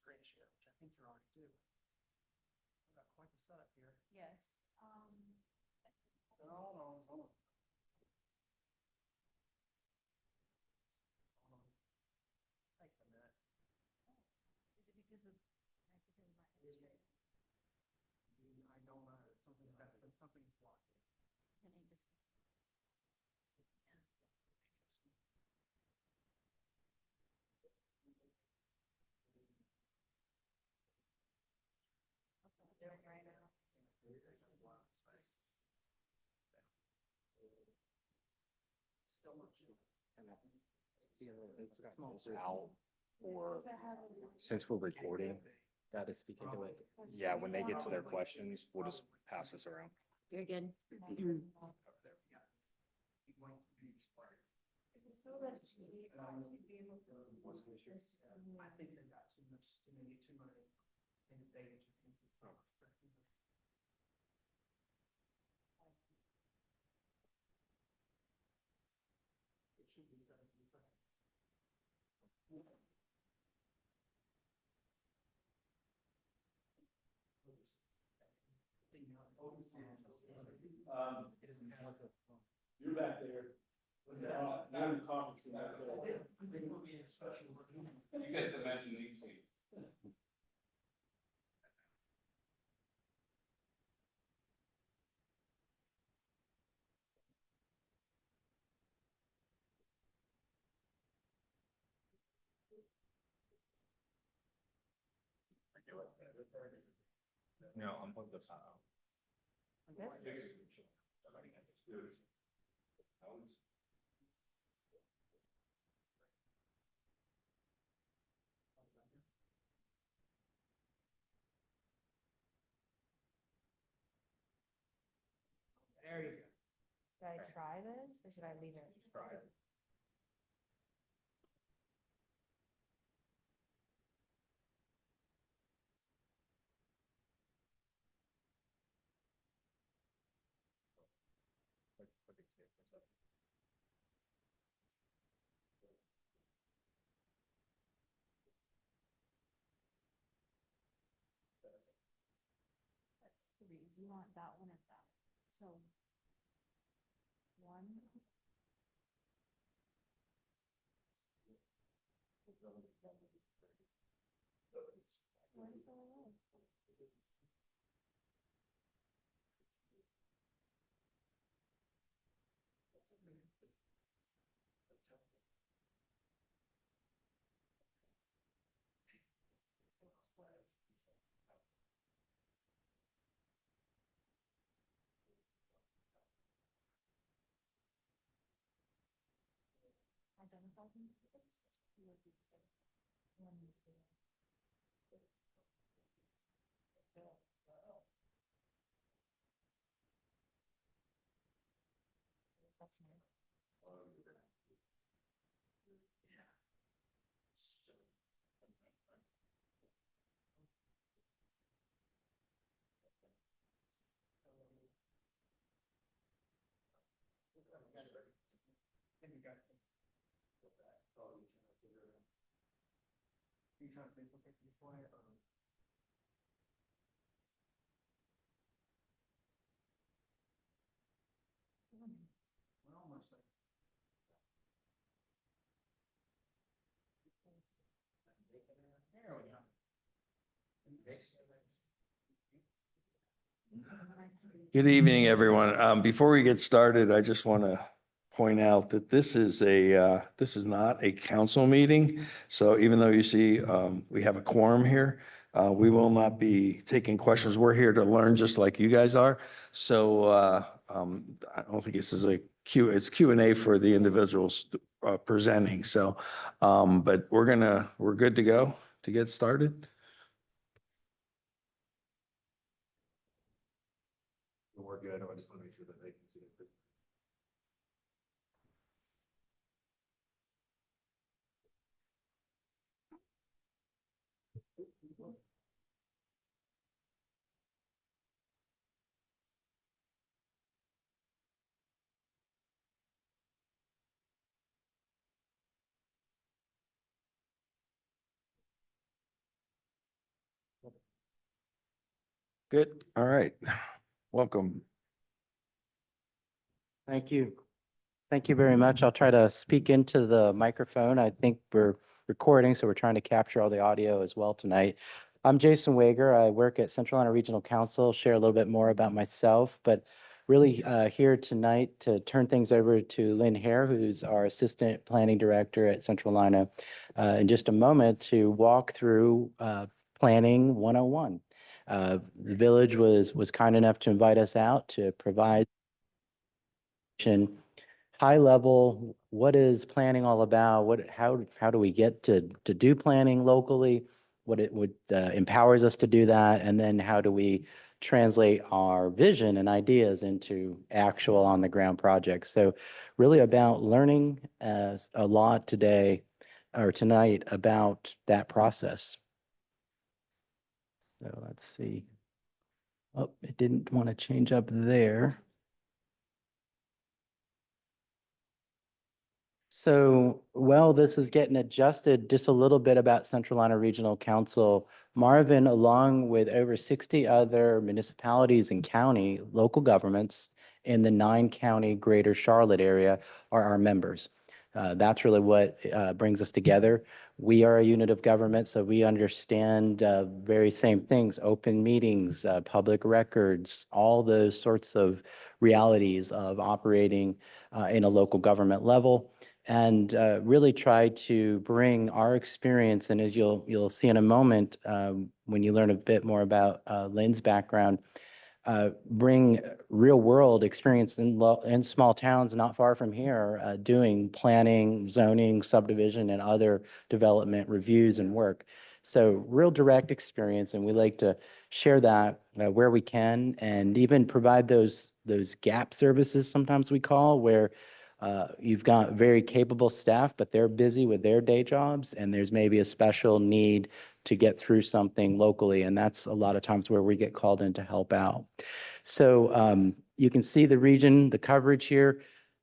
screen share, which I think you're already doing. We've got quite the setup here. Yes. No. Take a minute. Is it because of my administrator? I don't know. It's something something's blocked. I need to. Doing it right now. It's a small Out or since we're recording, gotta speak into it. Yeah, when they get to their questions, we'll just pass this around. Very good. I think they got too many in the data. It should be 17 seconds. You're back there. What's that? You're in the conference room back there. They put me in a special room. You get the mezzanine seat. No, I'm with the. There you go. Should I try this or should I leave it? Try it. That's three. You want that one and that. So one. Where did it go away? Identify them. You would do the same. One, two. You trying to duplicate the flyer or? We're almost there. There we go. Good evening, everyone. Before we get started, I just want to point out that this is not a council meeting. So even though you see we have a quorum here, we will not be taking questions. We're here to learn just like you guys are. So I don't think this is it's Q&A for the individuals presenting. So, but we're good to go to get started. We're good. I just want to make sure that they can see it. Good. All right. Welcome. Thank you. Thank you very much. I'll try to speak into the microphone. I think we're recording, so we're trying to capture all the audio as well tonight. I'm Jason Wager. I work at Centralina Regional Council, share a little bit more about myself, but really here tonight to turn things over to Lynne Hare, who's our Assistant Planning Director at Centralina, in just a moment to walk through Planning 101. The village was kind enough to invite us out to provide high level, what is planning all about? How do we get to do planning locally? What it would empowers us to do that, and then how do we translate our vision and ideas into actual on the ground projects? So, really about learning a lot today or tonight about that process. So let's see. Oh, it didn't want to change up there. So, well, this is getting adjusted just a little bit about Centralina Regional Council. Marvin, along with over 60 other municipalities and county local governments in the 9-county greater Charlotte area are our members. That's really what brings us together. We are a unit of government, so we understand very same things, open meetings, public records, all those sorts of realities of operating in a local government level, and really try to bring our experience. And as you'll see in a moment, when you learn a bit more about Lynne's background, bring real world experience in small towns not far from here, doing planning, zoning, subdivision, and other development reviews and work. So real direct experience, and we like to share that where we can, and even provide those gap services, sometimes we call, where you've got very capable staff, but they're busy with their day jobs, and there's maybe a special need to get through something locally. And that's a lot of times where we get called in to help out. So you can see the region, the coverage here,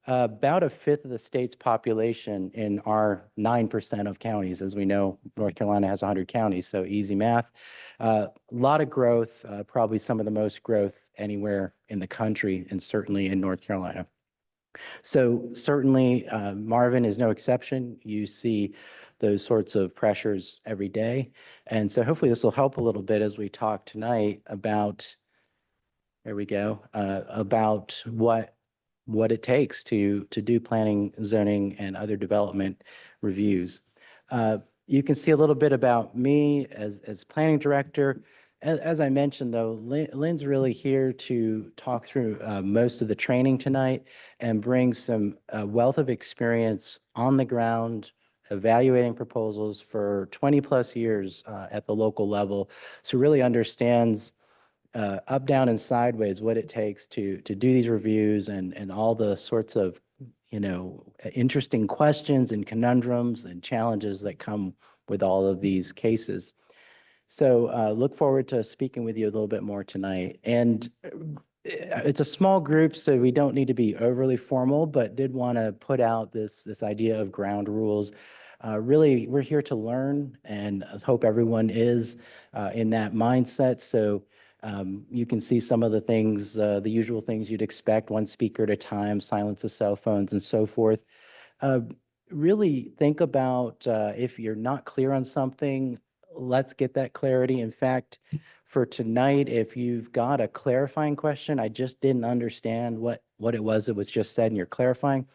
about a fifth of the state's population in our 9% of counties. As we know, North Carolina has 100 counties, so easy math. A lot of growth, probably some of the most growth anywhere in the country, and certainly in North Carolina. So certainly Marvin is no exception. You see those sorts of pressures every day. And so hopefully this will help a little bit as we talk tonight about, there we go, about what it takes to do planning, zoning, and other development reviews. You can see a little bit about me as planning director. As I mentioned, though, Lynne's really here to talk through most of the training tonight and bring some wealth of experience on the ground, evaluating proposals for 20 plus years at the local level. So really understands up, down, and sideways what it takes to do these reviews and all the sorts of, interesting questions and conundrums and challenges that come with all of these cases. So look forward to speaking with you a little bit more tonight. And it's a small group, so we don't need to be overly formal, but did want to put out this idea of ground rules. Really, we're here to learn, and I hope everyone is in that mindset. So you can see some of the things, the usual things you'd expect, one speaker at a time, silence of cell phones, and so forth. Really think about if you're not clear on something, let's get that clarity. In fact, for tonight, if you've got a clarifying question, I just didn't understand what it was that was just said and you're clarifying,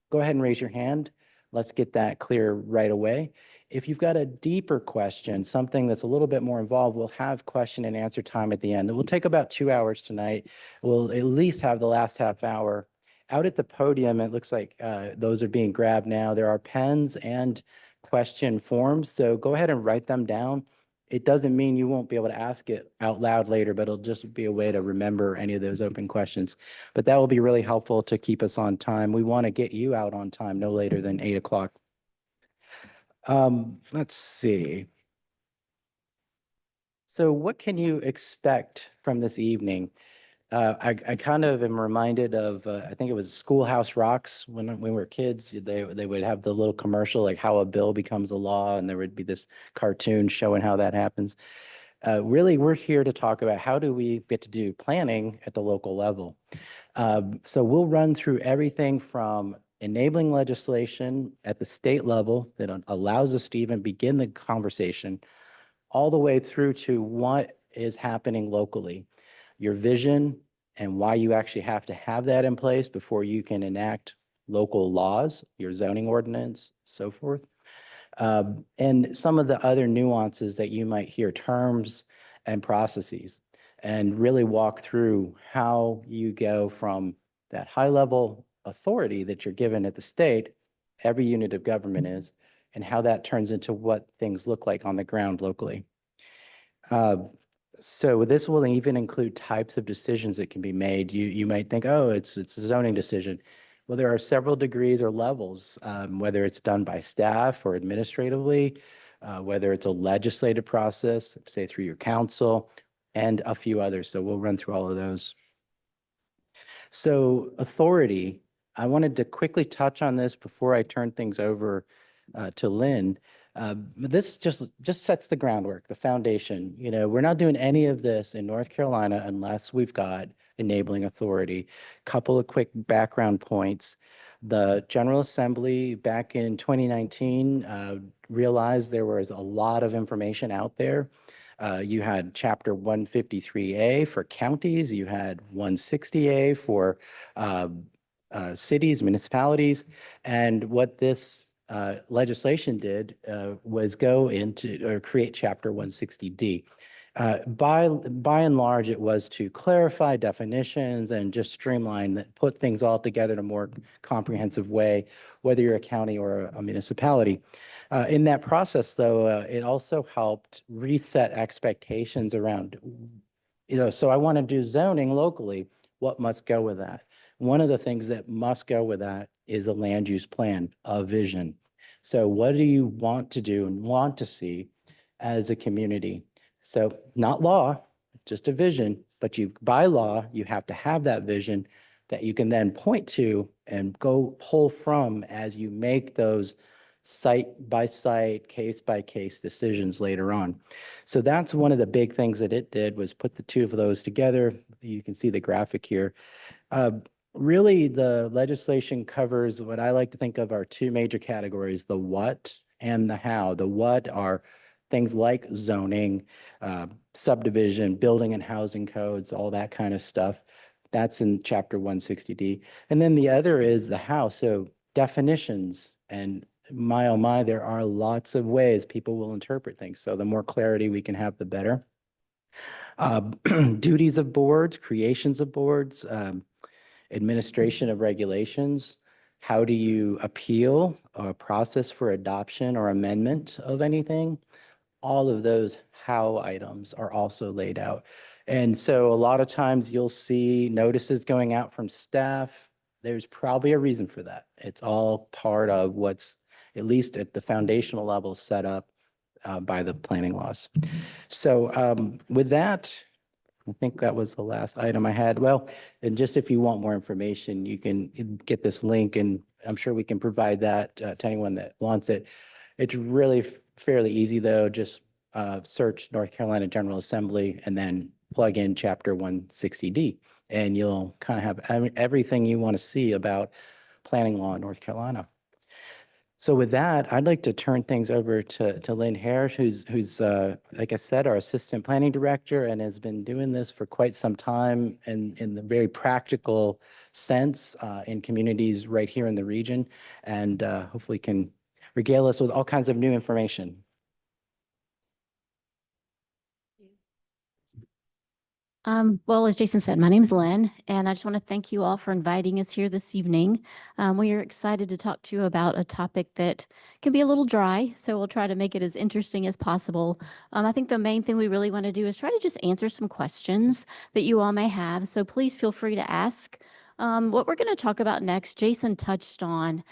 go ahead and raise your hand. Let's get that clear right away. If you've got a deeper question, something that's a little bit more involved, we'll have question and answer time at the end. It will take about 2 hours tonight. We'll at least have the last half hour. Out at the podium, it looks like those are being grabbed now. There are pens and question forms, so go ahead and write them down. It doesn't mean you won't be able to ask it out loud later, but it'll just be a way to remember any of those open questions. But that will be really helpful to keep us on time. We want to get you out on time, no later than 8 o'clock. Let's see. So what can you expect from this evening? I kind of am reminded of, I think it was Schoolhouse Rocks when we were kids. They would have the little commercial, like how a bill becomes a law, and there would be this cartoon showing how that happens. Really, we're here to talk about how do we get to do planning at the local level. So we'll run through everything from enabling legislation at the state level that allows us to even begin the conversation, all the way through to what is happening locally, your vision and why you actually have to have that in place before you can enact local laws, your zoning ordinance, so forth. And some of the other nuances that you might hear, terms and processes, and really walk through how you go from that high level authority that you're given at the state, every unit of government is, and how that turns into what things look like on the ground locally. So this will even include types of decisions that can be made. You might think, oh, it's a zoning decision. Well, there are several degrees or levels, whether it's done by staff or administratively, whether it's a legislative process, say through your council, and a few others. So we'll run through all of those. So authority, I wanted to quickly touch on this before I turn things over to Lynne. This just sets the groundwork, the foundation. You know, we're not doing any of this in North Carolina unless we've got enabling authority. Couple of quick background points. The General Assembly back in 2019 realized there was a lot of information out there. You had Chapter 153A for counties. You had 160A for cities, municipalities. And what this legislation did was go into or create Chapter 160D. By and large, it was to clarify definitions and just streamline that, put things all together in a more comprehensive way, whether you're a county or a municipality. In that process, though, it also helped reset expectations around, so I want to do zoning locally. What must go with that? One of the things that must go with that is a land use plan, a vision. So what do you want to do and want to see as a community? So not law, just a vision, but by law, you have to have that vision that you can then point to and go pull from as you make those site by site, case by case decisions later on. So that's one of the big things that it did, was put the two of those together. You can see the graphic here. Really, the legislation covers what I like to think of are two major categories, the what and the how. The what are things like zoning, subdivision, building and housing codes, all that kind of stuff. That's in Chapter 160D. And then the other is the how. So definitions, and my oh my, there are lots of ways people will interpret things. So the more clarity we can have, the better. Duties of boards, creations of boards, administration of regulations. How do you appeal a process for adoption or amendment of anything? All of those how items are also laid out. And so a lot of times you'll see notices going out from staff. There's probably a reason for that. It's all part of what's, at least at the foundational level, set up by the planning laws. So with that, I think that was the last item I had. Well, and just if you want more information, you can get this link, and I'm sure we can provide that to anyone that wants it. It's really fairly easy, though. Just search North Carolina General Assembly and then plug in Chapter 160D, and you'll kind of have everything you want to see about planning law in North Carolina. So with that, I'd like to turn things over to Lynne Harris, who's like I said, our assistant planning director, and has been doing this for quite some time in the very practical sense in communities right here in the region, and hopefully can regale us with all kinds of new information. Well, as Jason said, my name's Lynne, and I just want to thank you all for inviting us here this evening. We are excited to talk to you about a topic that can be a little dry, so we'll try to make it as interesting as possible. I think the main thing we really want to do is try to just answer some questions that you all may have, so please feel free to ask. What we're going to talk about next, Jason touched on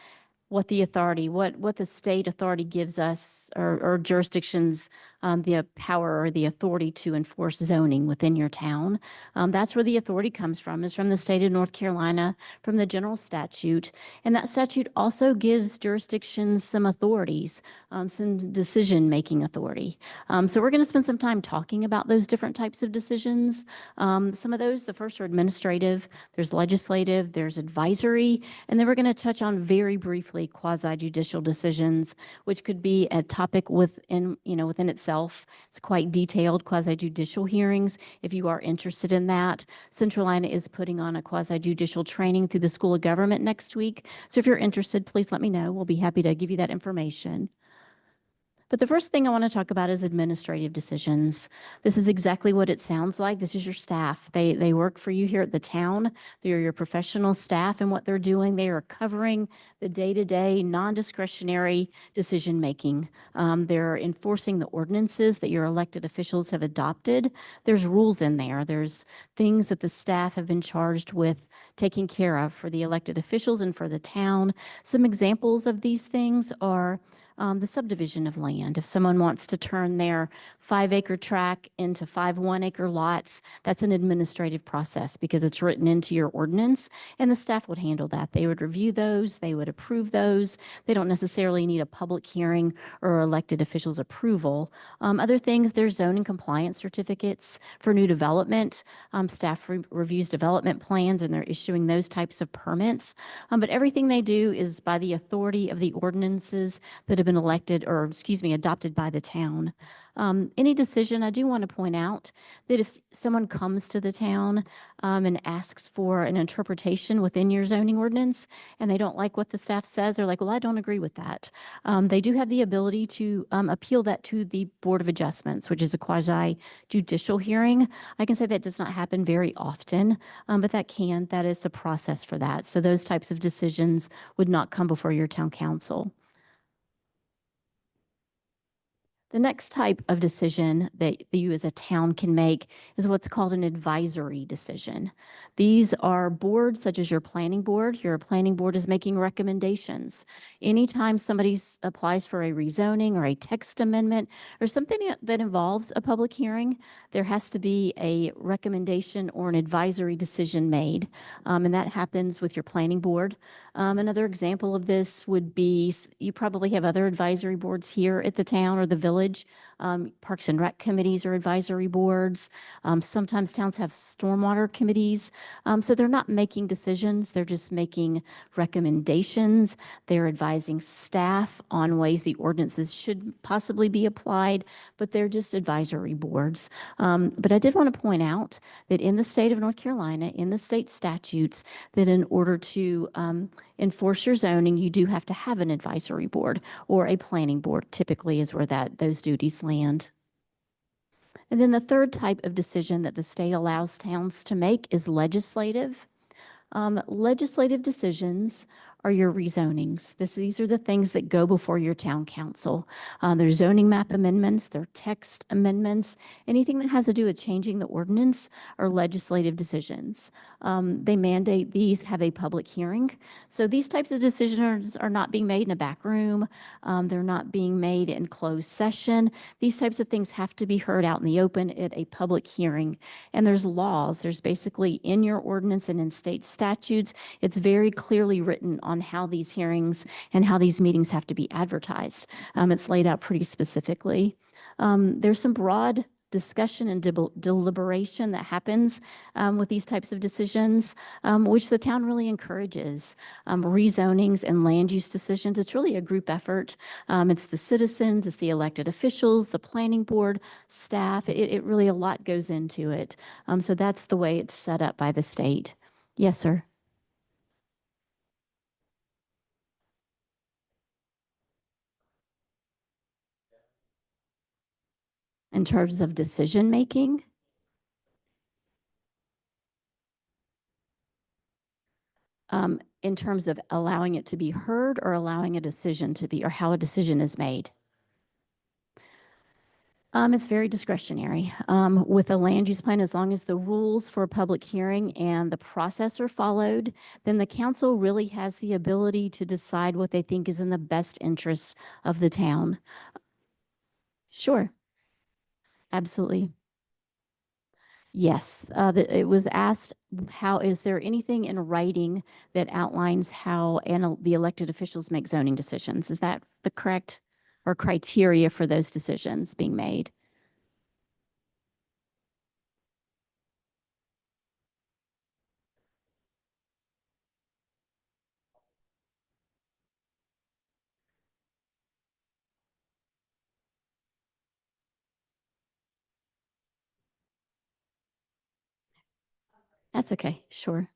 what the authority, what the state authority gives us or jurisdictions, the power or the authority to enforce zoning within your town. That's where the authority comes from, is from the state of North Carolina, from the general statute. And that statute also gives jurisdictions some authorities, some decision-making authority. So we're going to spend some time talking about those different types of decisions. Some of those, the first are administrative, there's legislative, there's advisory, and then we're going to touch on very briefly quasi-judicial decisions, which could be a topic within itself. It's quite detailed, quasi-judicial hearings. If you are interested in that, Centralina is putting on a quasi-judicial training through the School of Government next week. So if you're interested, please let me know. We'll be happy to give you that information. But the first thing I want to talk about is administrative decisions. This is exactly what it sounds like. This is your staff. They work for you here at the town. They're your professional staff, and what they're doing, they are covering the day-to-day, non-discretionary decision-making. They're enforcing the ordinances that your elected officials have adopted. There's rules in there. There's things that the staff have been charged with taking care of for the elected officials and for the town. Some examples of these things are the subdivision of land. If someone wants to turn their 5-acre tract into 5 1-acre lots, that's an administrative process because it's written into your ordinance, and the staff would handle that. They would review those, they would approve those. They don't necessarily need a public hearing or elected officials' approval. Other things, there's zoning compliance certificates for new development. Staff reviews development plans, and they're issuing those types of permits. But everything they do is by the authority of the ordinances that have been adopted by the town. Any decision, I do want to point out that if someone comes to the town and asks for an interpretation within your zoning ordinance and they don't like what the staff says, they're like, well, I don't agree with that. They do have the ability to appeal that to the Board of Adjustments, which is a quasi-judicial hearing. I can say that does not happen very often, but that is the process for that. So those types of decisions would not come before your town council. The next type of decision that you as a town can make is what's called an advisory decision. These are boards such as your planning board. Your planning board is making recommendations. Anytime somebody applies for a rezoning or a text amendment or something that involves a public hearing, there has to be a recommendation or an advisory decision made. And that happens with your planning board. Another example of this would be, you probably have other advisory boards here at the town or the village. Parks and Rec committees or advisory boards. Sometimes towns have stormwater committees. So they're not making decisions. They're just making recommendations. They're advising staff on ways the ordinances should possibly be applied, but they're just advisory boards. But I did want to point out that in the state of North Carolina, in the state statutes, that in order to enforce your zoning, you do have to have an advisory board or a planning board, typically is where those duties land. And then the third type of decision that the state allows towns to make is legislative. Legislative decisions are your rezonings. These are the things that go before your town council. There's zoning map amendments, they're text amendments, anything that has to do with changing the ordinance are legislative decisions. They mandate these have a public hearing. So these types of decisions are not being made in a back room. They're not being made in closed session. These types of things have to be heard out in the open at a public hearing. And there's laws. There's basically in your ordinance and in state statutes, it's very clearly written on how these hearings and how these meetings have to be advertised. It's laid out pretty specifically. There's some broad discussion and deliberation that happens with these types of decisions, which the town really encourages. Rezonings and land use decisions, it's really a group effort. It's the citizens, it's the elected officials, the planning board, staff. It really, a lot goes into it. So that's the way it's set up by the state. Yes, sir. In terms of decision making, in terms of allowing it to be heard or allowing a decision to be, or how a decision is made. It's very discretionary. With a land use plan, as long as the rules for a public hearing and the process are followed, then the council really has the ability to decide what they think is in the best interest of the town. Sure. Absolutely. Yes, it was asked, how, is there anything in writing that outlines how the elected officials make zoning decisions? Is that the correct or criteria for those decisions being made? That's okay, sure.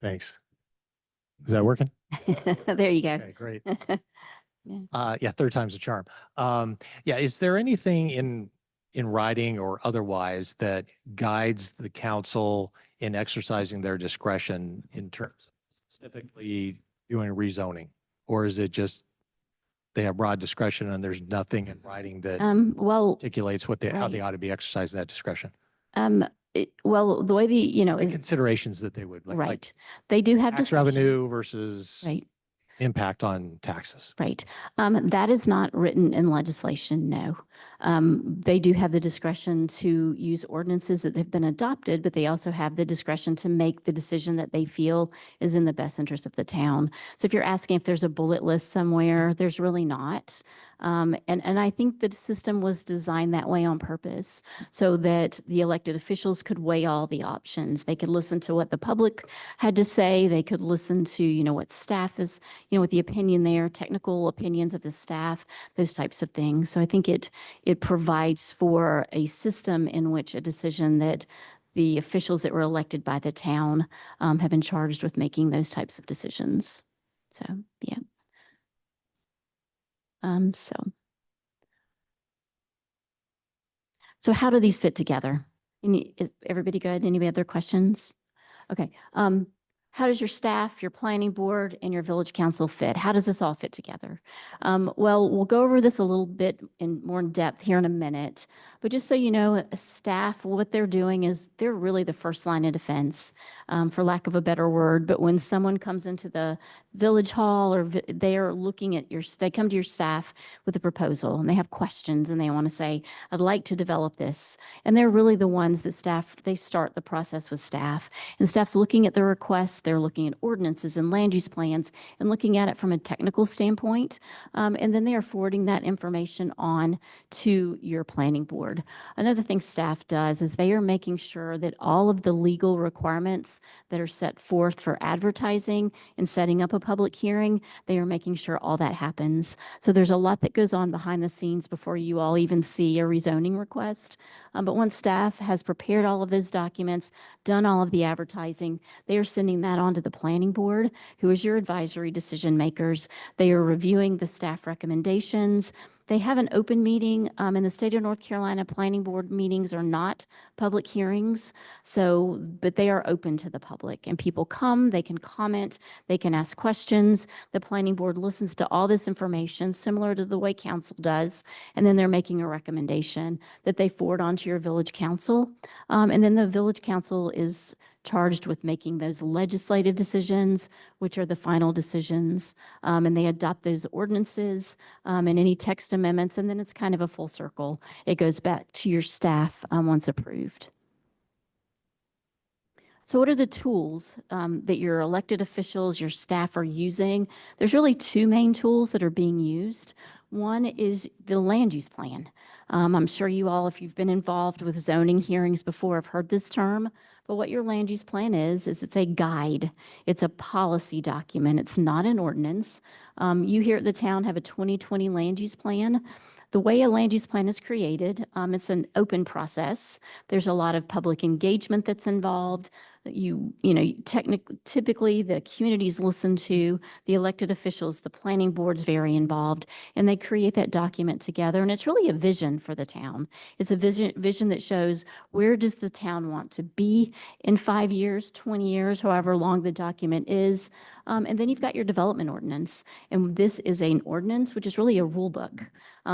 Thanks. Is that working? There you go. Okay, great. Yeah. Yeah, third time's a charm. Yeah, is there anything in writing or otherwise that guides the council in exercising their discretion in terms of specifically doing rezoning? Or is it just they have broad discretion and there's nothing in writing that Well, articulates what how they right. ought to be exercising that discretion? well, the way The is considerations that they would like right. They do have tax discretion. revenue versus Right. impact on taxes. Right. That is not written in legislation, no. They do have the discretion to use ordinances that have been adopted, but they also have the discretion to make the decision that they feel is in the best interest of the town. So if you're asking if there's a bullet list somewhere, there's really not. And I think the system was designed that way on purpose so that the elected officials could weigh all the options. They could listen to what the public had to say. They could listen to, what staff is, what the opinion there, technical opinions of the staff, those types of things. So I think it provides for a system in which a decision that the officials that were elected by the town have been charged with making those types of decisions. So, yeah. So how do these fit together? Is everybody good? Any other questions? Okay. How does your staff, your planning board, and your village council fit? How does this all fit together? Well, we'll go over this a little bit more in depth here in a minute, but just so you know, staff, what they're doing is they're really the first line of defense, for lack of a better word. But when someone comes into the village hall or they are looking at they come to your staff with a proposal and they have questions and they want to say, I'd like to develop this. And they're really the ones that they start the process with staff. And staff's looking at the requests, they're looking at ordinances and land use plans and looking at it from a technical standpoint. And then they are forwarding that information on to your planning board. Another thing staff does is they are making sure that all of the legal requirements that are set forth for advertising and setting up a public hearing, they are making sure all that happens. So there's a lot that goes on behind the scenes before you all even see a rezoning request. But once staff has prepared all of those documents, done all of the advertising, they are sending that on to the planning board, who is your advisory decision makers. They are reviewing the staff recommendations. They have an open meeting. In the state of North Carolina, planning board meetings are not public hearings, but they are open to the public. And people come, they can comment, they can ask questions. The planning board listens to all this information, similar to the way council does, and then they're making a recommendation that they forward on to your village council. And then the village council is charged with making those legislative decisions, which are the final decisions, and they adopt those ordinances and any text amendments, and then it's kind of a full circle. It goes back to your staff once approved. So what are the tools that your elected officials, your staff are using? There's really two main tools that are being used. One is the land use plan. I'm sure you all, if you've been involved with zoning hearings before, have heard this term. But what your land use plan is it's a guide. It's a policy document. It's not an ordinance. You here at the town have a 2020 land use plan. The way a land use plan is created, it's an open process. There's a lot of public engagement that's involved. Typically the communities listen to the elected officials, the planning board's very involved, and they create that document together. And it's really a vision for the town. It's a vision that shows where does the town want to be in 5 years, 20 years, however long the document is. And then you've got your development ordinance. And this is an ordinance, which is really a rule book.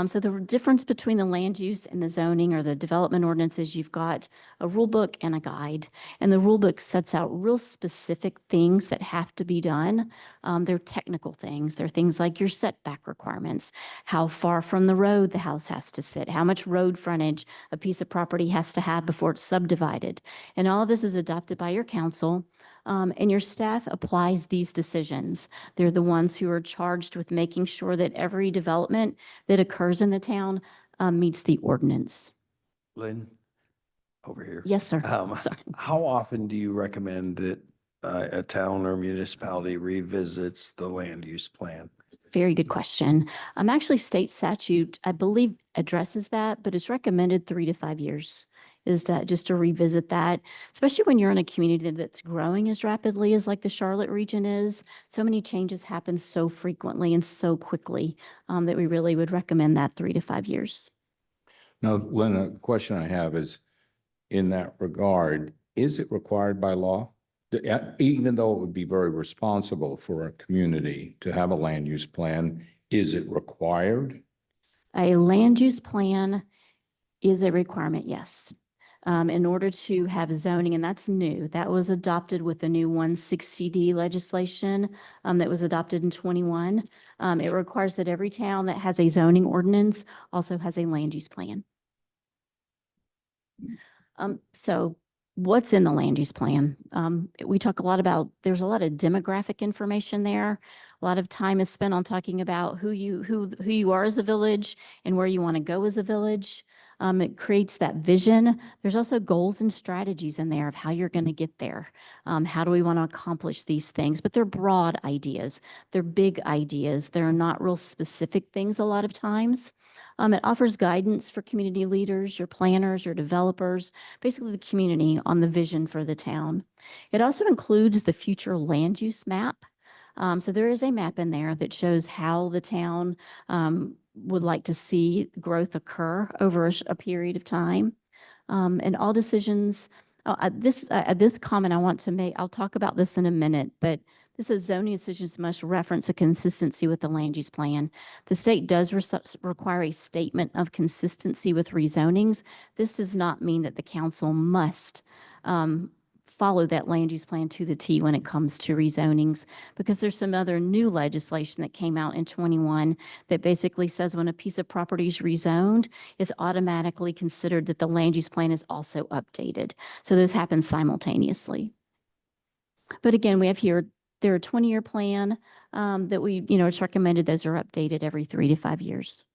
So the difference between the land use and the zoning or the development ordinance is you've got a rule book and a guide. And the rule book sets out real specific things that have to be done. They're technical things. They're things like your setback requirements, how far from the road the house has to sit, how much road frontage a piece of property has to have before it's subdivided. And all of this is adopted by your council. And your staff applies these decisions. They're the ones who are charged with making sure that every development that occurs in the town meets the ordinance. Lynn, over here. Yes, sir. Sorry. How often do you recommend that a town or municipality revisits the land use plan? Very good question. Actually, state statute, I believe, addresses that, but it's recommended 3 to 5 years. Is that just to revisit that, especially when you're in a community that's growing as rapidly as like the Charlotte region is. So many changes happen so frequently and so quickly that we really would recommend that 3 to 5 years. Now, Lynn, a question I have is, in that regard, is it required by law? Even though it would be very responsible for a community to have a land use plan, is it required? A land use plan is a requirement, yes. In order to have zoning, and that's new. That was adopted with the new 160D legislation that was adopted in 21. It requires that every town that has a zoning ordinance also has a land use plan. So what's in the land use plan? We talk a lot about, there's a lot of demographic information there. A lot of time is spent on talking about who you are as a village and where you want to go as a village. It creates that vision. There's also goals and strategies in there of how you're going to get there. How do we want to accomplish these things? But they're broad ideas. They're big ideas. They're not real specific things a lot of times. It offers guidance for community leaders, your planners, your developers, basically the community on the vision for the town. It also includes the future land use map. So there is a map in there that shows how the town would like to see growth occur over a period of time. And all decisions, this comment I want to make, I'll talk about this in a minute, but this is zoning decisions must reference a consistency with the land use plan. The state does require a statement of consistency with rezonings. This does not mean that the council must follow that land use plan to the T when it comes to rezonings, because there's some other new legislation that came out in 21 that basically says when a piece of property is rezoned, it's automatically considered that the land use plan is also updated. So those happen simultaneously. But again, we have here, there are 20-year plan that we, it's recommended those are updated every 3 to 5 years.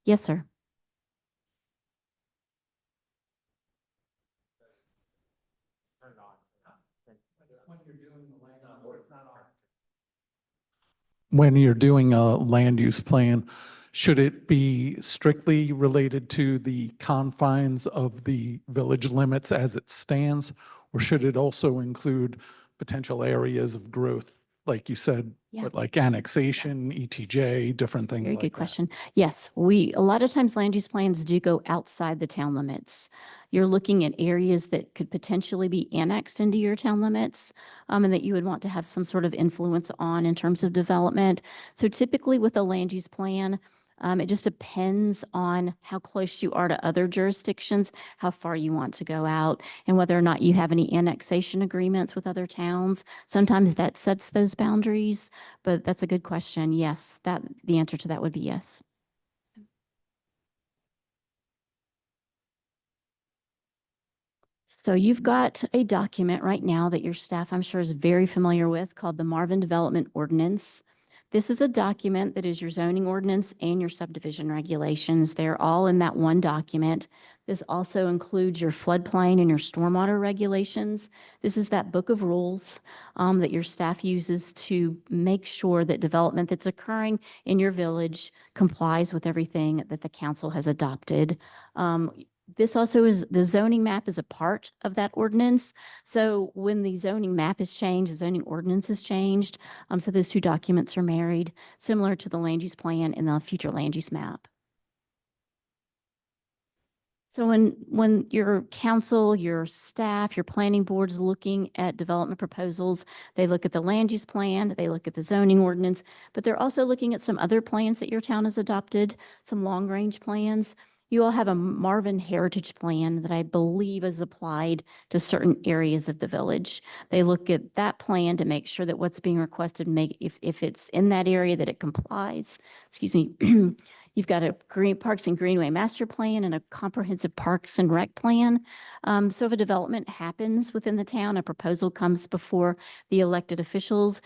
Yes, sir. When you're doing a land use plan, should it be strictly related to the confines of the village limits as it stands? Or should it also include potential areas of growth, like you said, Yeah. but like annexation, ETJ, different things Very like good that? question. Yes, a lot of times land use plans do go outside the town limits. You're looking at areas that could potentially be annexed into your town limits, and that you would want to have some sort of influence on in terms of development. So typically with a land use plan, it just depends on how close you are to other jurisdictions, how far you want to go out, and whether or not you have any annexation agreements with other towns. Sometimes that sets those boundaries, but that's a good question. Yes, the answer to that would be yes. So you've got a document right now that your staff, I'm sure, is very familiar with called the Marvin Development Ordinance. This is a document that is your zoning ordinance and your subdivision regulations. They're all in that one document. This also includes your floodplain and your stormwater regulations. This is that book of rules that your staff uses to make sure that development that's occurring in your village complies with everything that the council has adopted. This also is, the zoning map is a part of that ordinance. So when the zoning map is changed, the zoning ordinance is changed. So those two documents are married, similar to the land use plan and the future land use map. So when your council, your staff, your planning board's looking at development proposals, they look at the land use plan, they look at the zoning ordinance, but they're also looking at some other plans that your town has adopted, some long-range plans. You all have a Marvin Heritage Plan that I believe is applied to certain areas of the village. They look at that plan to make sure that what's being requested, if it's in that area, that it complies. Excuse me. You've got a green Parks and Greenway Master Plan and a comprehensive Parks and Rec Plan. So if a development happens within the town, a proposal comes before the elected officials,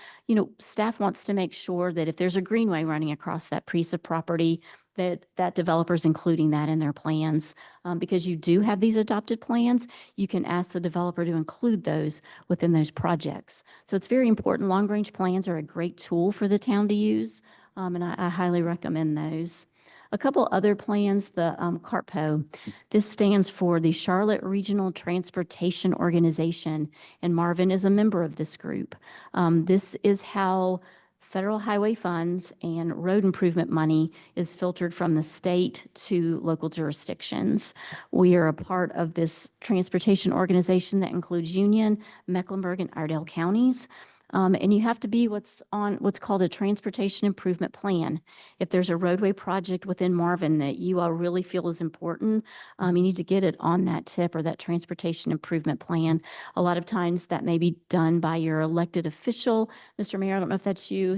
staff wants to make sure that if there's a greenway running across that piece of property, that developer's including that in their plans. Because you do have these adopted plans, you can ask the developer to include those within those projects. So it's very important. Long-range plans are a great tool for the town to use, and I highly recommend those. A couple other plans, the CARPO. This stands for the Charlotte Regional Transportation Organization, and Marvin is a member of this group. This is how federal highway funds and road improvement money is filtered from the state to local jurisdictions. We are a part of this transportation organization that includes Union, Mecklenburg, and Iredell counties. And you have to be what's called a transportation improvement plan. If there's a roadway project within Marvin that you all really feel is important, you need to get it on that TIP or that transportation improvement plan. A lot of times that may be done by your elected official. Mr. Mayor, I don't know if that's you.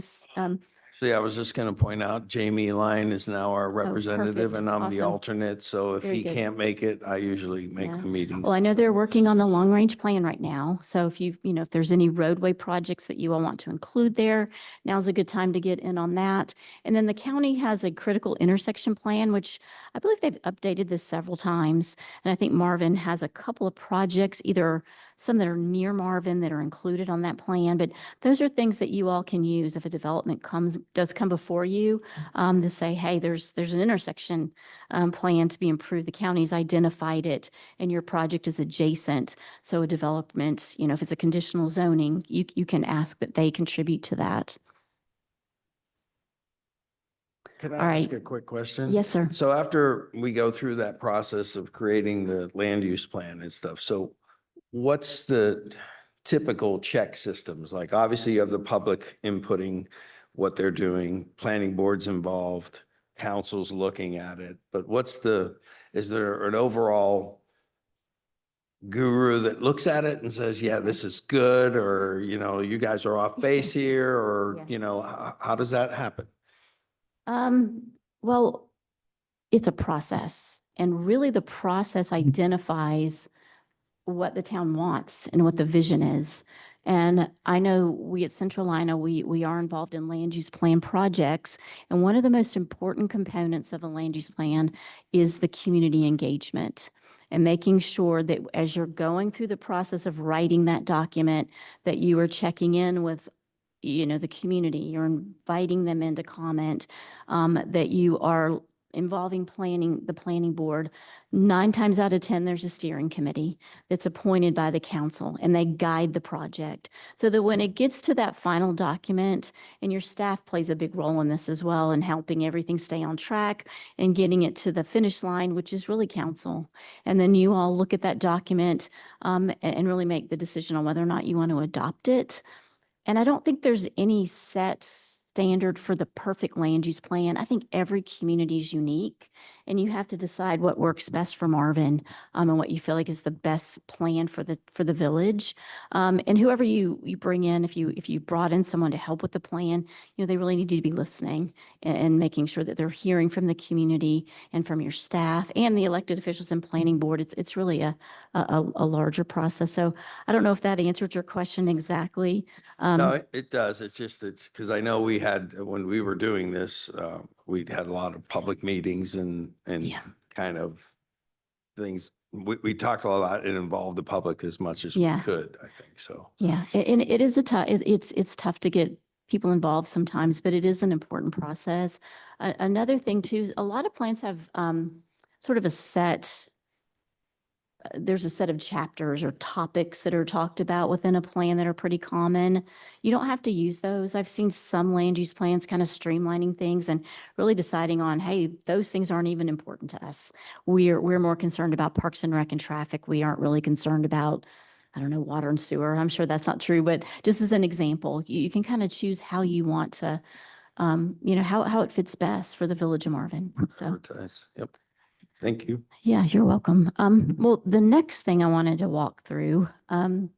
Actually, I was just going to point out, Jamie Lyon is now our representative perfect. and I'm the Awesome. alternate. So if Very he good. can't make it, I usually make Yeah. the meetings. Well, I know they're working on the long-range plan right now. So if there's any roadway projects that you all want to include there, now's a good time to get in on that. And then the county has a critical intersection plan, which I believe they've updated this several times. And I think Marvin has a couple of projects, either some that are near Marvin that are included on that plan. But those are things that you all can use if a development does come before you, to say, hey, there's an intersection plan to be improved. The county's identified it and your project is adjacent. So a development, if it's a conditional zoning, you can ask that they contribute to that. Can All I right. ask a quick question? Yes, sir. So after we go through that process of creating the land use plan and stuff, so what's the typical check systems? Like obviously you have the public inputting what they're doing, planning boards involved, council's looking at it, but is there an overall guru that looks at it and says, yeah, this is good, or, you guys are off base here, or, how does that happen? Well, it's a process, and really the process identifies what the town wants and what the vision is. And I know we at Centralina, we are involved in land use plan projects. And one of the most important components of a land use plan is the community engagement and making sure that as you're going through the process of writing that document, that you are checking in with the community, you're inviting them in to comment, that you are involving the planning board. 9 times out of 10, there's a steering committee that's appointed by the council and they guide the project so that when it gets to that final document, and your staff plays a big role in this as well in helping everything stay on track and getting it to the finish line, which is really council. And then you all look at that document and really make the decision on whether or not you want to adopt it. And I don't think there's any set standard for the perfect land use plan. I think every community is unique and you have to decide what works best for Marvin and what you feel like is the best plan for the village. And whoever you bring in, if you brought in someone to help with the plan, they really need to be listening and making sure that they're hearing from the community and from your staff and the elected officials and planning board. It's really a larger process. So I don't know if that answered your question exactly. No, it does. It's because I know when we were doing this, we had a lot of public meetings and Yeah. kind of things. We talked a lot. It involved the public as much as we Yeah. could, I think, so. Yeah, and it is it's tough to get people involved sometimes, but it is an important process. Another thing too, is a lot of plans have sort of a set there's a set of chapters or topics that are talked about within a plan that are pretty common. You don't have to use those. I've seen some land use plans kind of streamlining things and really deciding on, hey, those things aren't even important to us. We're more concerned about parks and rec and traffic. We aren't really concerned about, I don't know, water and sewer. I'm sure that's not true, but just as an example, you can kind of choose how you want to, how it fits best for the Village of Marvin. So. Advertise. Yep. Thank you. Yeah, you're welcome. Well, the next thing I wanted to walk through, and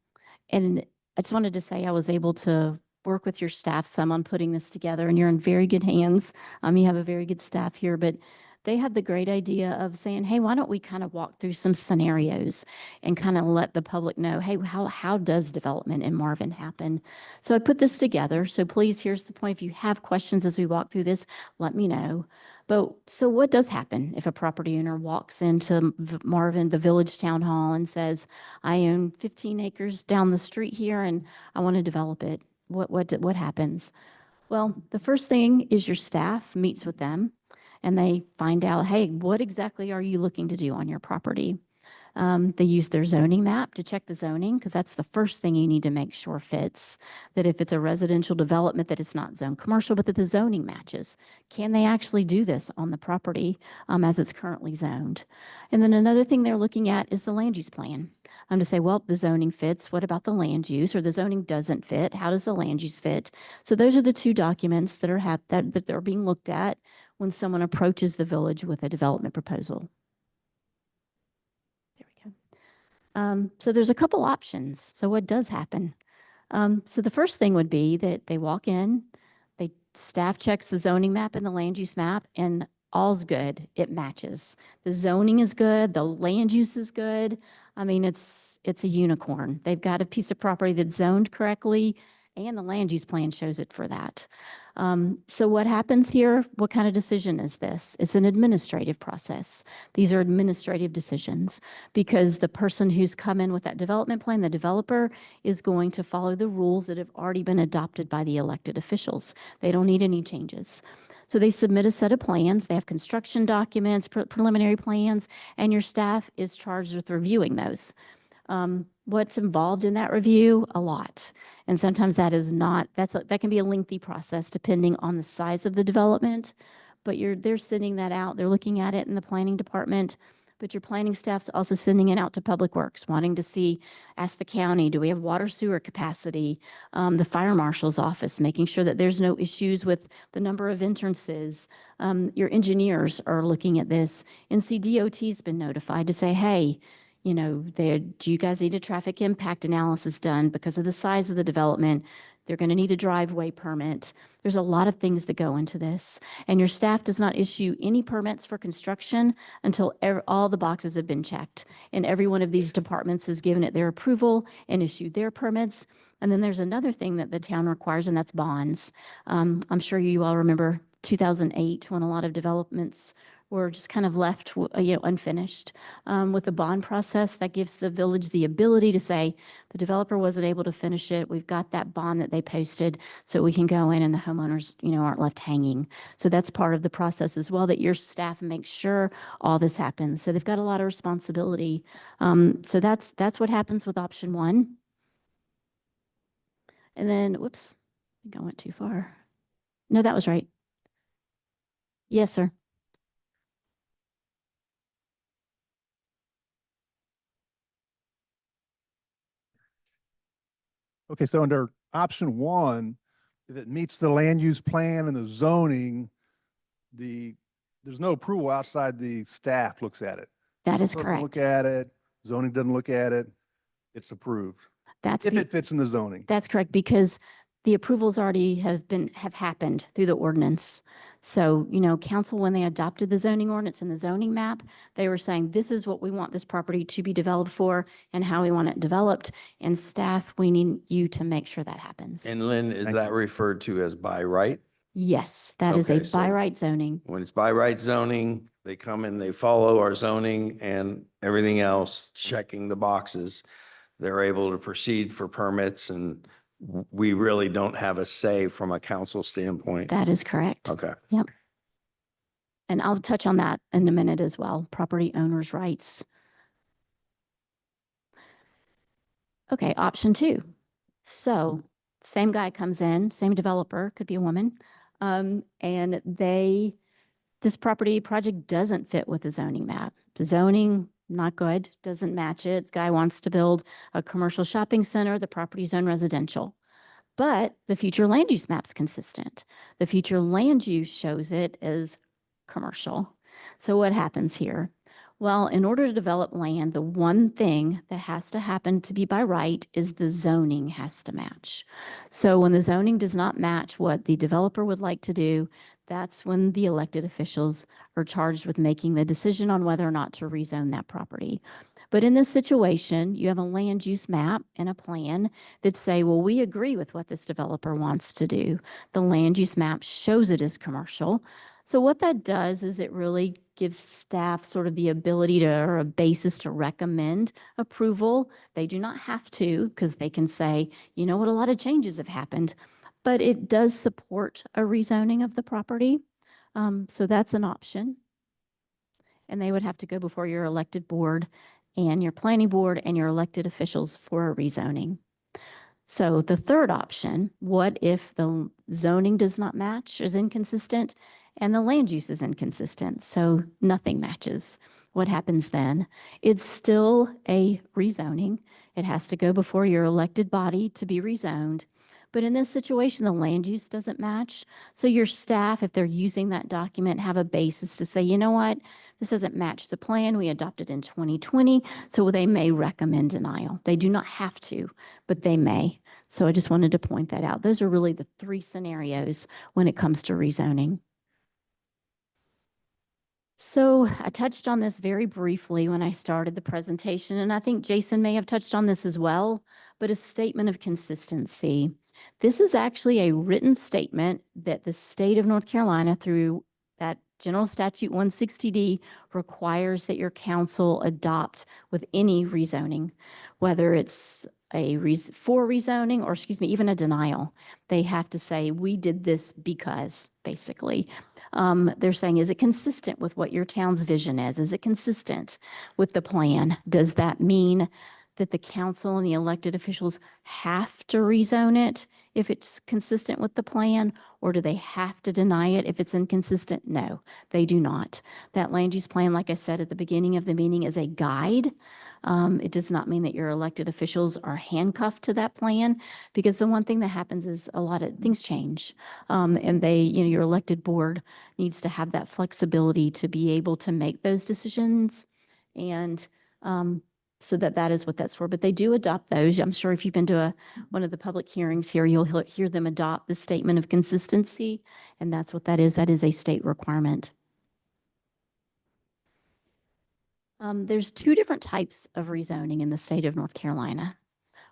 I just wanted to say I was able to work with your staff some on putting this together, and you're in very good hands. You have a very good staff here, but they had the great idea of saying, hey, why don't we kind of walk through some scenarios and kind of let the public know, hey, how does development in Marvin happen? So I put this together. So please, here's the point. If you have questions as we walk through this, let me know. But so what does happen if a property owner walks into Marvin, the Village Town Hall, and says, I own 15 acres down the street here and I want to develop it? What happens? Well, the first thing is your staff meets with them and they find out, hey, what exactly are you looking to do on your property? They use their zoning map to check the zoning, because that's the first thing you need to make sure fits. That if it's a residential development, that it's not zoned commercial, but that the zoning matches. Can they actually do this on the property as it's currently zoned? And then another thing they're looking at is the land use plan. To say, well, the zoning fits. What about the land use? Or the zoning doesn't fit. How does the land use fit? So those are the two documents that are that are being looked at when someone approaches the village with a development proposal. There we go. So there's a couple options. So what does happen? So the first thing would be that they walk in, staff checks the zoning map and the land use map, and all's good. It matches. The zoning is good. The land use is good. I mean, it's a unicorn. They've got a piece of property that's zoned correctly, and the land use plan shows it for that. So what happens here? What kind of decision is this? It's an administrative process. These are administrative decisions because the person who's come in with that development plan, the developer, is going to follow the rules that have already been adopted by the elected officials. They don't need any changes. So they submit a set of plans. They have construction documents, preliminary plans, and your staff is charged with reviewing those. What's involved in that review? A lot. And sometimes that is not, that can be a lengthy process depending on the size of the development, but they're sending that out. They're looking at it in the planning department, but your planning staff's also sending it out to Public Works, wanting to see, ask the county, do we have water sewer capacity? The fire marshal's office, making sure that there's no issues with the number of entrances. Your engineers are looking at this. NCDOT's been notified to say, hey, do you guys need a traffic impact analysis done because of the size of the development? They're going to need a driveway permit. There's a lot of things that go into this. And your staff does not issue any permits for construction until all the boxes have been checked. And every one of these departments has given it their approval and issued their permits. And then there's another thing that the town requires, and that's bonds. I'm sure you all remember 2008 when a lot of developments were just kind of left, unfinished. With the bond process, that gives the village the ability to say, the developer wasn't able to finish it. We've got that bond that they posted, so we can go in and the homeowners, aren't left hanging. So that's part of the process as well, that your staff makes sure all this happens. So they've got a lot of responsibility. So that's what happens with option one. And then, whoops, I think I went too far. No, that was right. Yes, sir. Okay, so under option one, if it meets the land use plan and the zoning, there's no approval outside the staff looks at it. That is Doesn't correct. Look at it, zoning doesn't look at it, it's approved. That's If it fits in the zoning. That's correct, because the approvals already have happened through the ordinance. So, council, when they adopted the zoning ordinance and the zoning map, they were saying, this is what we want this property to be developed for and how we want it developed. And staff, we need you to make sure that happens. And Lynn, is that referred to as by right? Yes, that is Okay, a so by right zoning. When it's by right zoning, they come in, they follow our zoning and everything else, checking the boxes. They're able to proceed for permits, and we really don't have a say from a council standpoint. That is correct. Okay. Yep. And I'll touch on that in a minute as well. Property owners' rights. Okay, option two. So same guy comes in, same developer, could be a woman. And this property project doesn't fit with the zoning map. The zoning, not good, doesn't match it. Guy wants to build a commercial shopping center, the property zone residential. But the future land use map's consistent. The future land use shows it as commercial. So what happens here? Well, in order to develop land, the one thing that has to happen to be by right is the zoning has to match. So when the zoning does not match what the developer would like to do, that's when the elected officials are charged with making the decision on whether or not to rezone that property. But in this situation, you have a land use map and a plan that say, well, we agree with what this developer wants to do. The land use map shows it as commercial. So what that does is it really gives staff sort of the ability to, or a basis to recommend approval. They do not have to, because they can say, you know what, a lot of changes have happened, but it does support a rezoning of the property. So that's an option. And they would have to go before your elected board and your planning board and your elected officials for a rezoning. So the third option, what if the zoning does not match, is inconsistent, and the land use is inconsistent, so nothing matches? What happens then? It's still a rezoning. It has to go before your elected body to be rezoned. But in this situation, the land use doesn't match. So your staff, if they're using that document, have a basis to say, you know what, this doesn't match the plan we adopted in 2020. So they may recommend denial. They do not have to, but they may. So I just wanted to point that out. Those are really the three scenarios when it comes to rezoning. So I touched on this very briefly when I started the presentation, and I think Jason may have touched on this as well, but a statement of consistency. This is actually a written statement that the state of North Carolina, through that General Statute 160D, requires that your council adopt with any rezoning, whether it's for rezoning or, even a denial. They have to say, we did this because, basically. They're saying, is it consistent with what your town's vision is? Is it consistent with the plan? Does that mean that the council and the elected officials have to rezone it if it's consistent with the plan, or do they have to deny it if it's inconsistent? No, they do not. That land use plan, like I said at the beginning of the meeting, is a guide. It does not mean that your elected officials are handcuffed to that plan, because the one thing that happens is a lot of things change. And your elected board needs to have that flexibility to be able to make those decisions. And so that is what that's for. But they do adopt those. I'm sure if you've been to one of the public hearings here, you'll hear them adopt the statement of consistency. And that's what that is. That is a state requirement. There's two different types of rezoning in the state of North Carolina.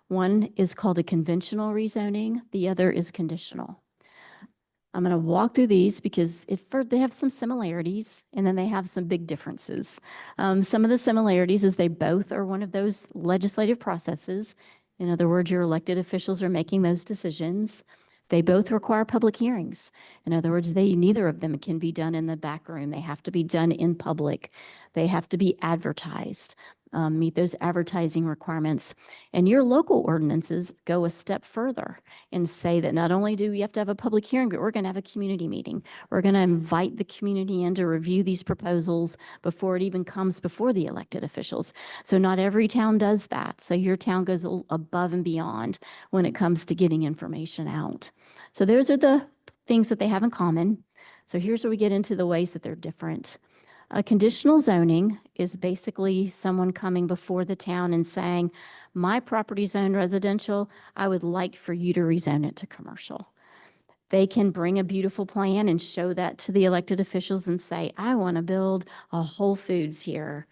One is called a conventional rezoning. The other is conditional. I'm going to walk through these because they have some similarities, and then they have some big differences. Some of the similarities is they both are one of those legislative processes. In other words, your elected officials are making those decisions. They both require public hearings. In other words, neither of them can be done in the back room. They have to be done in public. They have to be advertised, meet those advertising requirements. And your local ordinances go a step further and say that not only do we have to have a public hearing, but we're going to have a community meeting. We're going to invite the community in to review these proposals before it even comes before the elected officials. So not every town does that. So your town goes above and beyond when it comes to getting information out. So those are the things that they have in common. So here's where we get into the ways that they're different. A conditional zoning is basically someone coming before the town and saying, my property zone residential, I would like for you to rezone it to commercial. They can bring a beautiful plan and show that to the elected officials and say, I want to build a Whole Foods here.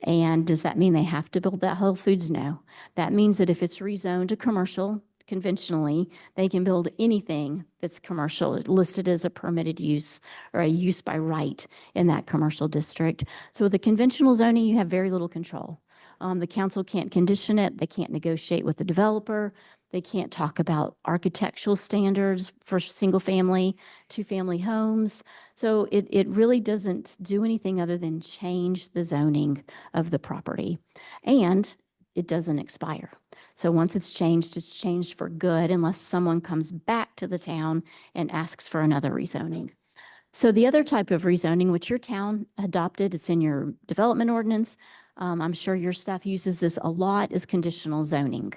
And does that mean they have to build that Whole Foods? No. That means that if it's rezoned to commercial, conventionally, they can build anything that's commercial, listed as a permitted use or a use by right in that commercial district. So with the conventional zoning, you have very little control. The council can't condition it. They can't negotiate with the developer. They can't talk about architectural standards for single family, two family homes. So it really doesn't do anything other than change the zoning of the property. And it doesn't expire. So once it's changed for good unless someone comes back to the town and asks for another rezoning. So the other type of rezoning, which your town adopted, it's in your development ordinance. I'm sure your staff uses this a lot, is conditional zoning.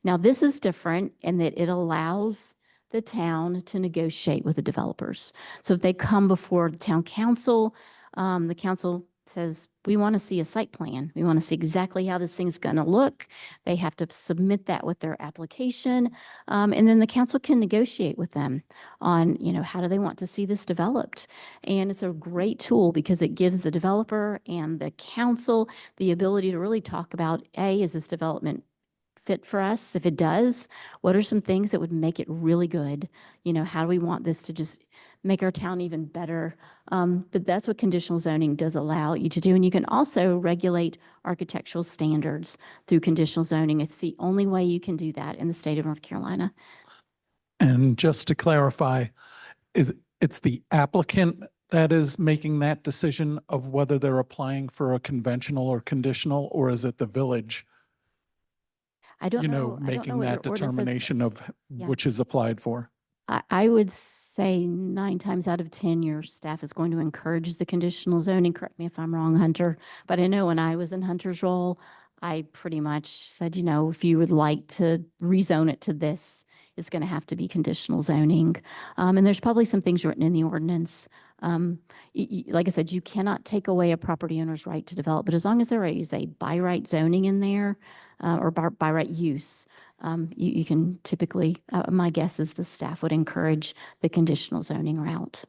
Now, this is different in that it allows the town to negotiate with the developers. So if they come before the town council, the council says, we want to see a site plan. We want to see exactly how this thing's going to look. They have to submit that with their application. And then the council can negotiate with them on, how do they want to see this developed? And it's a great tool because it gives the developer and the council the ability to really talk about, is this development fit for us? If it does, what are some things that would make it really good? How do we want this to just make our town even better? But that's what conditional zoning does allow you to do. And you can also regulate architectural standards through conditional zoning. It's the only way you can do that in the state of North Carolina. And just to clarify, it's the applicant that is making that decision of whether they're applying for a conventional or conditional, or is it the village, I don't know. I don't know making what your that ordinance says. determination of Yeah. which is applied for? I would say 9 times out of 10, your staff is going to encourage the conditional zoning. Correct me if I'm wrong, Hunter. But I know when I was in Hunter's role, I pretty much said, if you would like to rezone it to this, it's going to have to be conditional zoning. And there's probably some things written in the ordinance. Like I said, you cannot take away a property owner's right to develop, but as long as there is a by right zoning in there, or by right use, you can typically, my guess is the staff would encourage the conditional zoning route.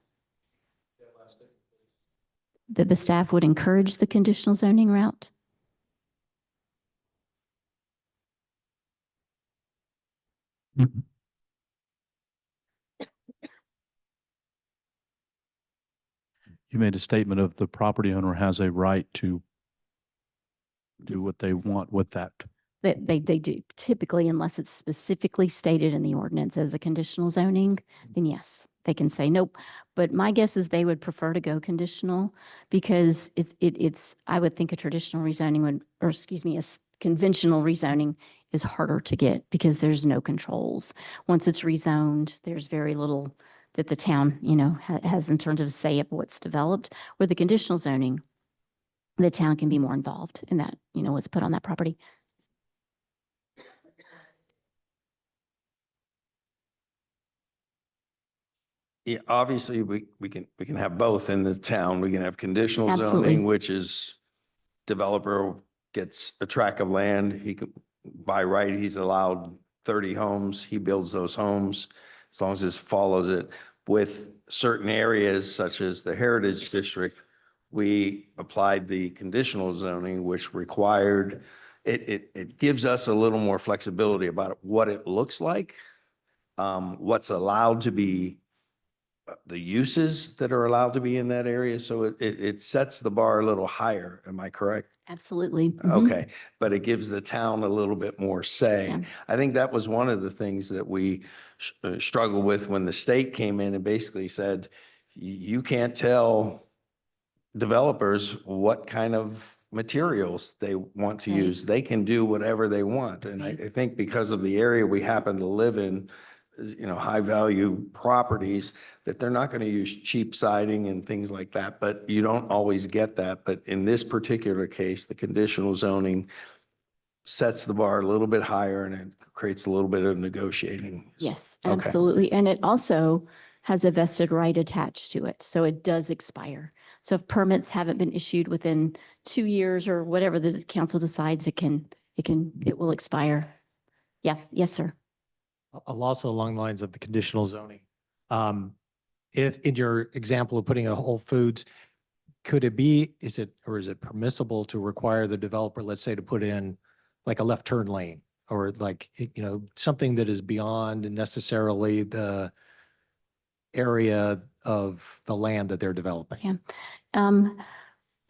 That the staff would encourage the conditional zoning route? You made a statement of the property owner has a right to do what they want with that. They do typically, unless it's specifically stated in the ordinance as a conditional zoning, then yes, they can say nope. But my guess is they would prefer to go conditional because it's I would think a traditional rezoning would, or excuse me, conventional rezoning is harder to get because there's no controls. Once it's rezoned, there's very little that the town, has in terms of say of what's developed. With the conditional zoning, the town can be more involved in that, what's put on that property. Yeah, obviously, we can have both in the town. We can have conditional Absolutely. zoning, which is developer gets a tract of land. He can, by right, he's allowed 30 homes. He builds those homes as long as it follows it. With certain areas such as the Heritage District, we applied the conditional zoning, which required, it gives us a little more flexibility about what it looks like, what's allowed to be, the uses that are allowed to be in that area. So it sets the bar a little higher. Am I correct? Absolutely. Mhm. Okay, but it gives the town a little bit more say. Yeah. I think that was one of the things that we struggled with when the state came in and basically said, you can't tell developers what kind of materials they want to Right. use. They can do whatever they want. And Right. I think because of the area we happen to live in, high value properties, that they're not going to use cheap siding and things like that, but you don't always get that. But in this particular case, the conditional zoning sets the bar a little bit higher and it creates a little bit of negotiating. Yes, Okay. absolutely. And it also has a vested right attached to it. So it does expire. So if permits haven't been issued within 2 years or whatever the council decides, it will expire. Yeah. Yes, sir. Also along the lines of the conditional zoning. If in your example of putting a Whole Foods, is it permissible to require the developer, let's say, to put in like a left turn lane or like, something that is beyond necessarily the area of the land that they're developing? Yeah.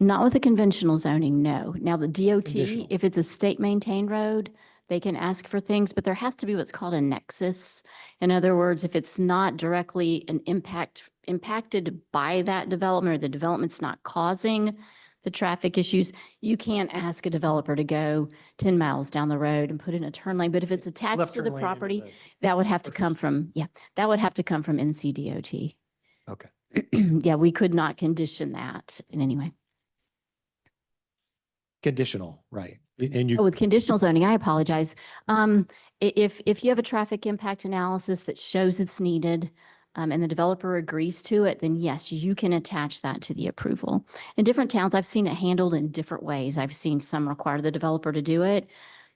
Not with a conventional zoning, no. Now the DOT, Conditional. if it's a state maintained road, they can ask for things, but there has to be what's called a nexus. In other words, if it's not directly impacted by that development or the development's not causing the traffic issues, you can't ask a developer to go 10 miles down the road and put in a turn lane. But if it's attached Left to the turn lane into property, the- that would have to come from, that would have to come from NCDOT. Okay. Yeah, we could not condition that in any way. Conditional, right. And you. Oh, with conditional zoning, I apologize. If you have a traffic impact analysis that shows it's needed, and the developer agrees to it, then yes, you can attach that to the approval. In different towns, I've seen it handled in different ways. I've seen some require the developer to do it,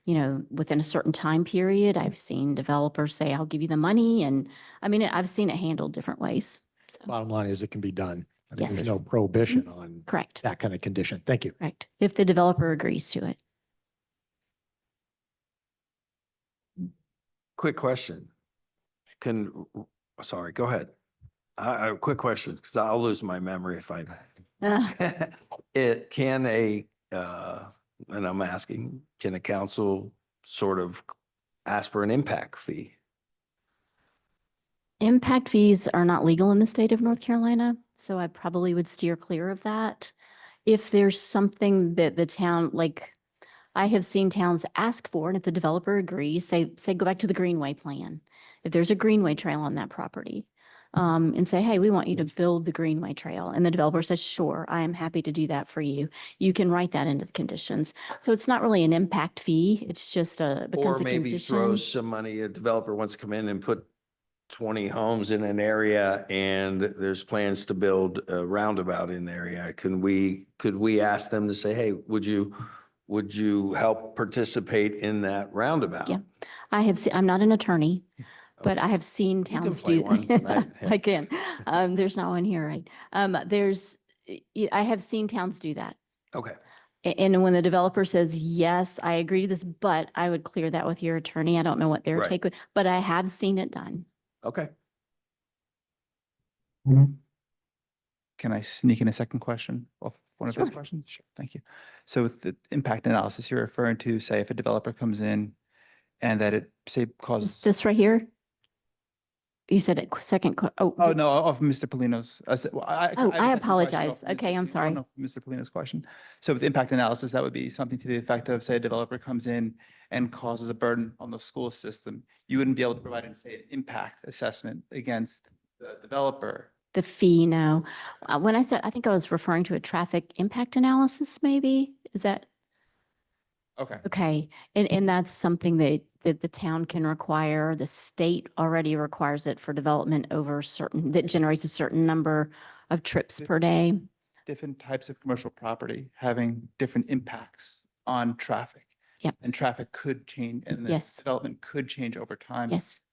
within a certain time period. I've seen developers say, I'll give you the money. And I've seen it handled different ways. So, Bottom line is it can be done. There's Yes. no prohibition on correct, that kind of condition. Thank you. correct. If the developer agrees to it. Quick question. Sorry, go ahead. A quick question, because I'll lose my memory if I. It can and I'm asking, can a council sort of ask for an impact fee? Impact fees are not legal in the state of North Carolina, so I probably would steer clear of that. If there's something that the town, like I have seen towns ask for, and if the developer agrees, say go back to the Greenway plan. If there's a Greenway trail on that property, and say, hey, we want you to build the Greenway trail. And the developer says, sure, I am happy to do that for you. You can write that into the conditions. So it's not really an impact fee. It's just becomes Or a maybe condition. throws some money, a developer wants to come in and put 20 homes in an area and there's plans to build a roundabout in the area. Could we ask them to say, hey, would you help participate in that roundabout? Yeah. I have seen, I'm not an attorney, but I have seen can towns play do. one tonight. I can. There's not one here, right? I have seen towns do that. Okay. And when the developer says, yes, I agree to this, but I would clear that with your attorney. I don't know what their Right. take would, but I have seen it done. Okay. Can I sneak in a second question off one of those Sure. questions? Sure, thank you. So with the impact analysis, you're referring to, say, if a developer comes in and that it, say, Is causes. this right here? You said it second. Oh, no, of Mr. Polino's. I said, well, I just had some question apologize. off Okay, I'm sorry. Mr. Polino's question. So with impact analysis, that would be something to the effect of, say, a developer comes in and causes a burden on the school system. You wouldn't be able to provide, say, an impact assessment against the developer. The fee, no. When I said, I think I was referring to a traffic impact analysis, maybe? Is that? Okay. Okay. And that's something that the town can require. The state already requires it for development over that generates a certain number of trips per day. Different types of commercial property having different impacts on traffic. Yep. And traffic could change and the Yes. development could change over time. Yes.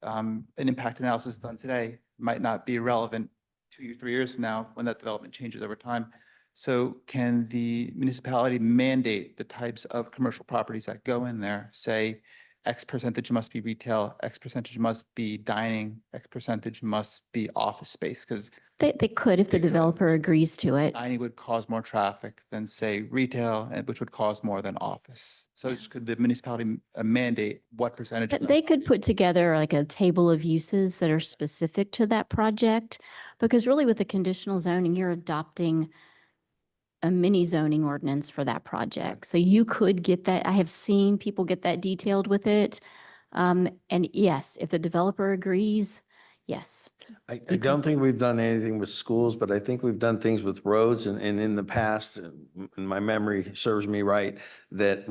An impact analysis done today might not be relevant 2 or 3 years from now when that development changes over time. So can the municipality mandate the types of commercial properties that go in there, say X percentage must be retail, X percentage must be dining, X percentage must be office space? Because They could if the They could. developer agrees to it. dining would cause more traffic than, say, retail, and which would cause more than office. So could the municipality mandate what percentage? But of they that could property- put together like a table of uses that are specific to that project. Because really with the conditional zoning, you're adopting a mini zoning ordinance for that project. So you could get that. I have seen people get that detailed with it. And yes, if the developer agrees, yes. I could- don't think we've done anything with schools, but I think we've done things with roads and in the past, and my memory serves me right, that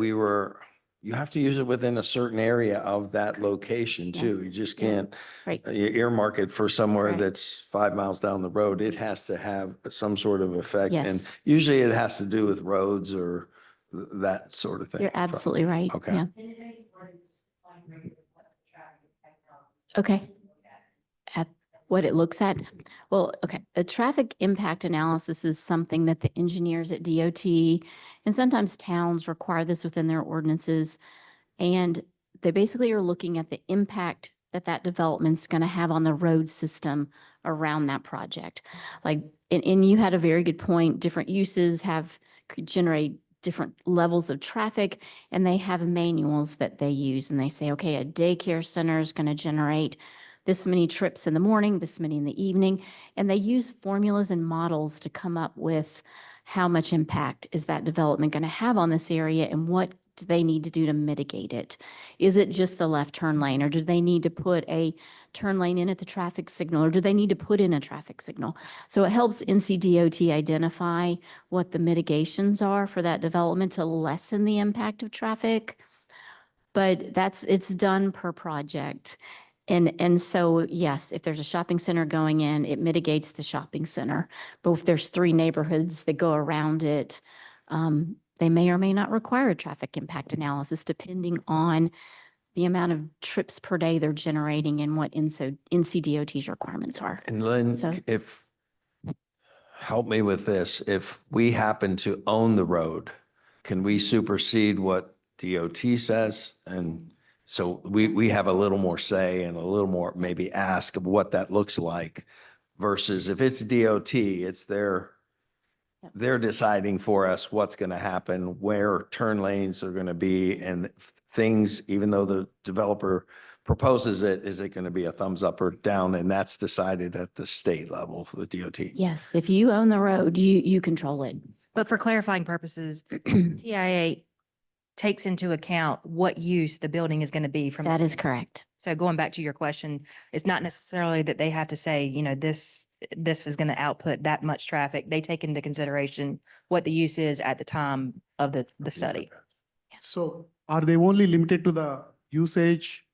you have to use it within a certain area of that location Yeah. too. You just Yeah. can't Right. earmark it for somewhere Right. that's 5 miles down the road. It has to have some sort of effect. And Yes. usually it has to do with roads or that sort of thing. You're absolutely right. Okay. Yeah. Okay. At what it looks at. Well, okay, a traffic impact analysis is something that the engineers at DOT and sometimes towns require this within their ordinances. And they basically are looking at the impact that development's going to have on the road system around that project. Like, and you had a very good point, different uses could generate different levels of traffic, and they have manuals that they use, and they say, okay, a daycare center is going to generate this many trips in the morning, this many in the evening, and they use formulas and models to come up with how much impact is that development going to have on this area and what do they need to do to mitigate it? Is it just the left turn lane, or do they need to put a turn lane in at the traffic signal, or do they need to put in a traffic signal? So it helps NCDOT identify what the mitigations are for that development to lessen the impact of traffic. But it's done per project. And so, yes, if there's a shopping center going in, it mitigates the shopping center. But if there's 3 neighborhoods that go around it, they may or may not require a traffic impact analysis depending on the amount of trips per day they're generating and what NCDOT's requirements are. And Lynn, So- help me with this. If we happen to own the road, can we supersede what DOT says? And so we have a little more say and a little more maybe ask of what that looks like versus if it's DOT, it's they're deciding for us what's going to happen, where turn lanes are going to be, and things, even though the developer proposes it, is it going to be a thumbs up or down? And that's decided at the state level for the DOT. Yes, if you own the road, you control it. But for clarifying purposes, TIA takes into account what use the building is going to be from. That is correct. So going back to your question, it's not necessarily that they have to say, this is going to output that much traffic. They take into consideration what the use is at the time of the study. So are they only limited to the usage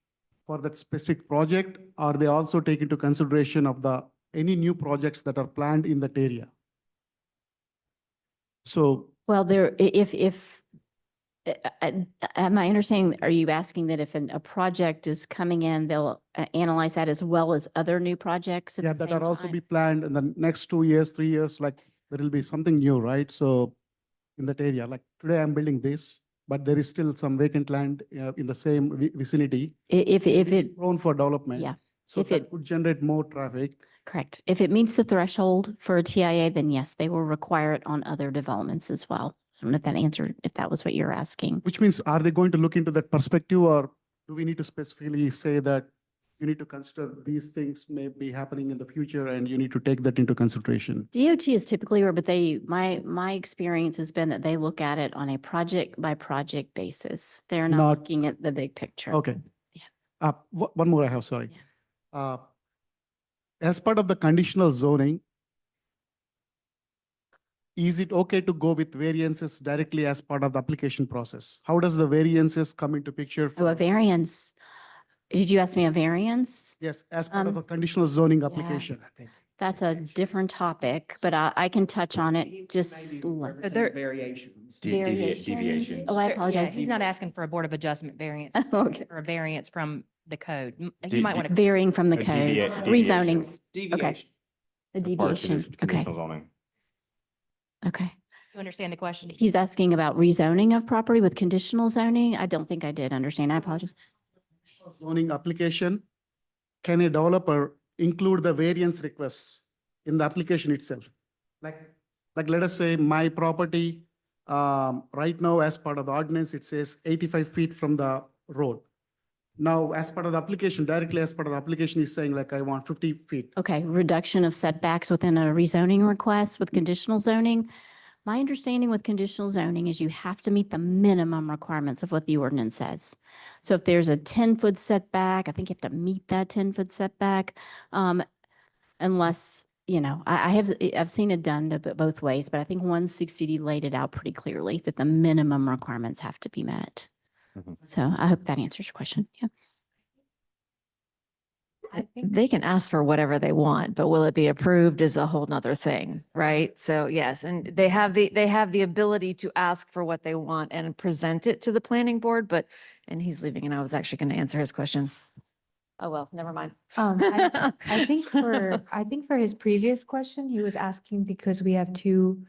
for that specific project? Or they also take into consideration of any new projects that are planned in that area? So Well, am I understanding, are you asking that if a project is coming in, they'll analyze that as well as other new projects at yeah, the that same are also time? be planned in the next 2 years, 3 years, like there will be something new, right? So in that area, like today I'm building this, but there is still some vacant land in the same vicinity. If It's it, prone for development. yeah, So if that it- would generate more traffic. correct. If it meets the threshold for a TIA, then yes, they will require it on other developments as well. I don't know if that was what you're asking. Which means, are they going to look into that perspective, or do we need to specifically say that you need to consider these things may be happening in the future and you need to take that into consideration? DOT is typically, but my experience has been that they look at it on a project by project basis. They're not Not- looking at the big picture. Okay. Yeah. One more I have, sorry. As part of the conditional zoning, is it okay to go with variances directly as part of the application process? How does the variances come into picture? So a variance, did you ask me a variance? Yes, as part of Um, a conditional zoning yeah. application. That's a different topic, but I can touch on it just. Referencing there- variations. Variations. Deviations. Oh, I Yeah, apologize. he's not asking for a Board of Adjustment variance, Okay. or a variance from the code. De- You might want to. Varying from the A code. deviation. Rezonings, Deviation. a Part of deviation. Okay, conditional zoning. okay. You understand the question? He's asking about rezoning of property with conditional zoning. I don't think I did understand. I apologize. Zoning application, can a developer include the variance requests in the application itself? Like let us say my property, right now as part of the ordinance, it says 85 feet from the road. Now, as part of the application, directly as part of the application is saying like, I want 50 feet. Okay, reduction of setbacks within a rezoning request with conditional zoning. My understanding with conditional zoning is you have to meet the minimum requirements of what the ordinance says. So if there's a 10-foot setback, I think you have to meet that 10-foot setback. Unless, I've seen it done both ways, but I think 160D laid it out pretty clearly that the minimum requirements have to be met. Mhm. So I hope that answers your question. Yeah. I think they can ask for whatever they want, but will it be approved is a whole nother thing, right? So yes, and they have the ability to ask for what they want and present it to the planning board, and he's leaving and I was actually going to answer his question. Oh, well, never mind. I think for his previous question, he was asking because we have two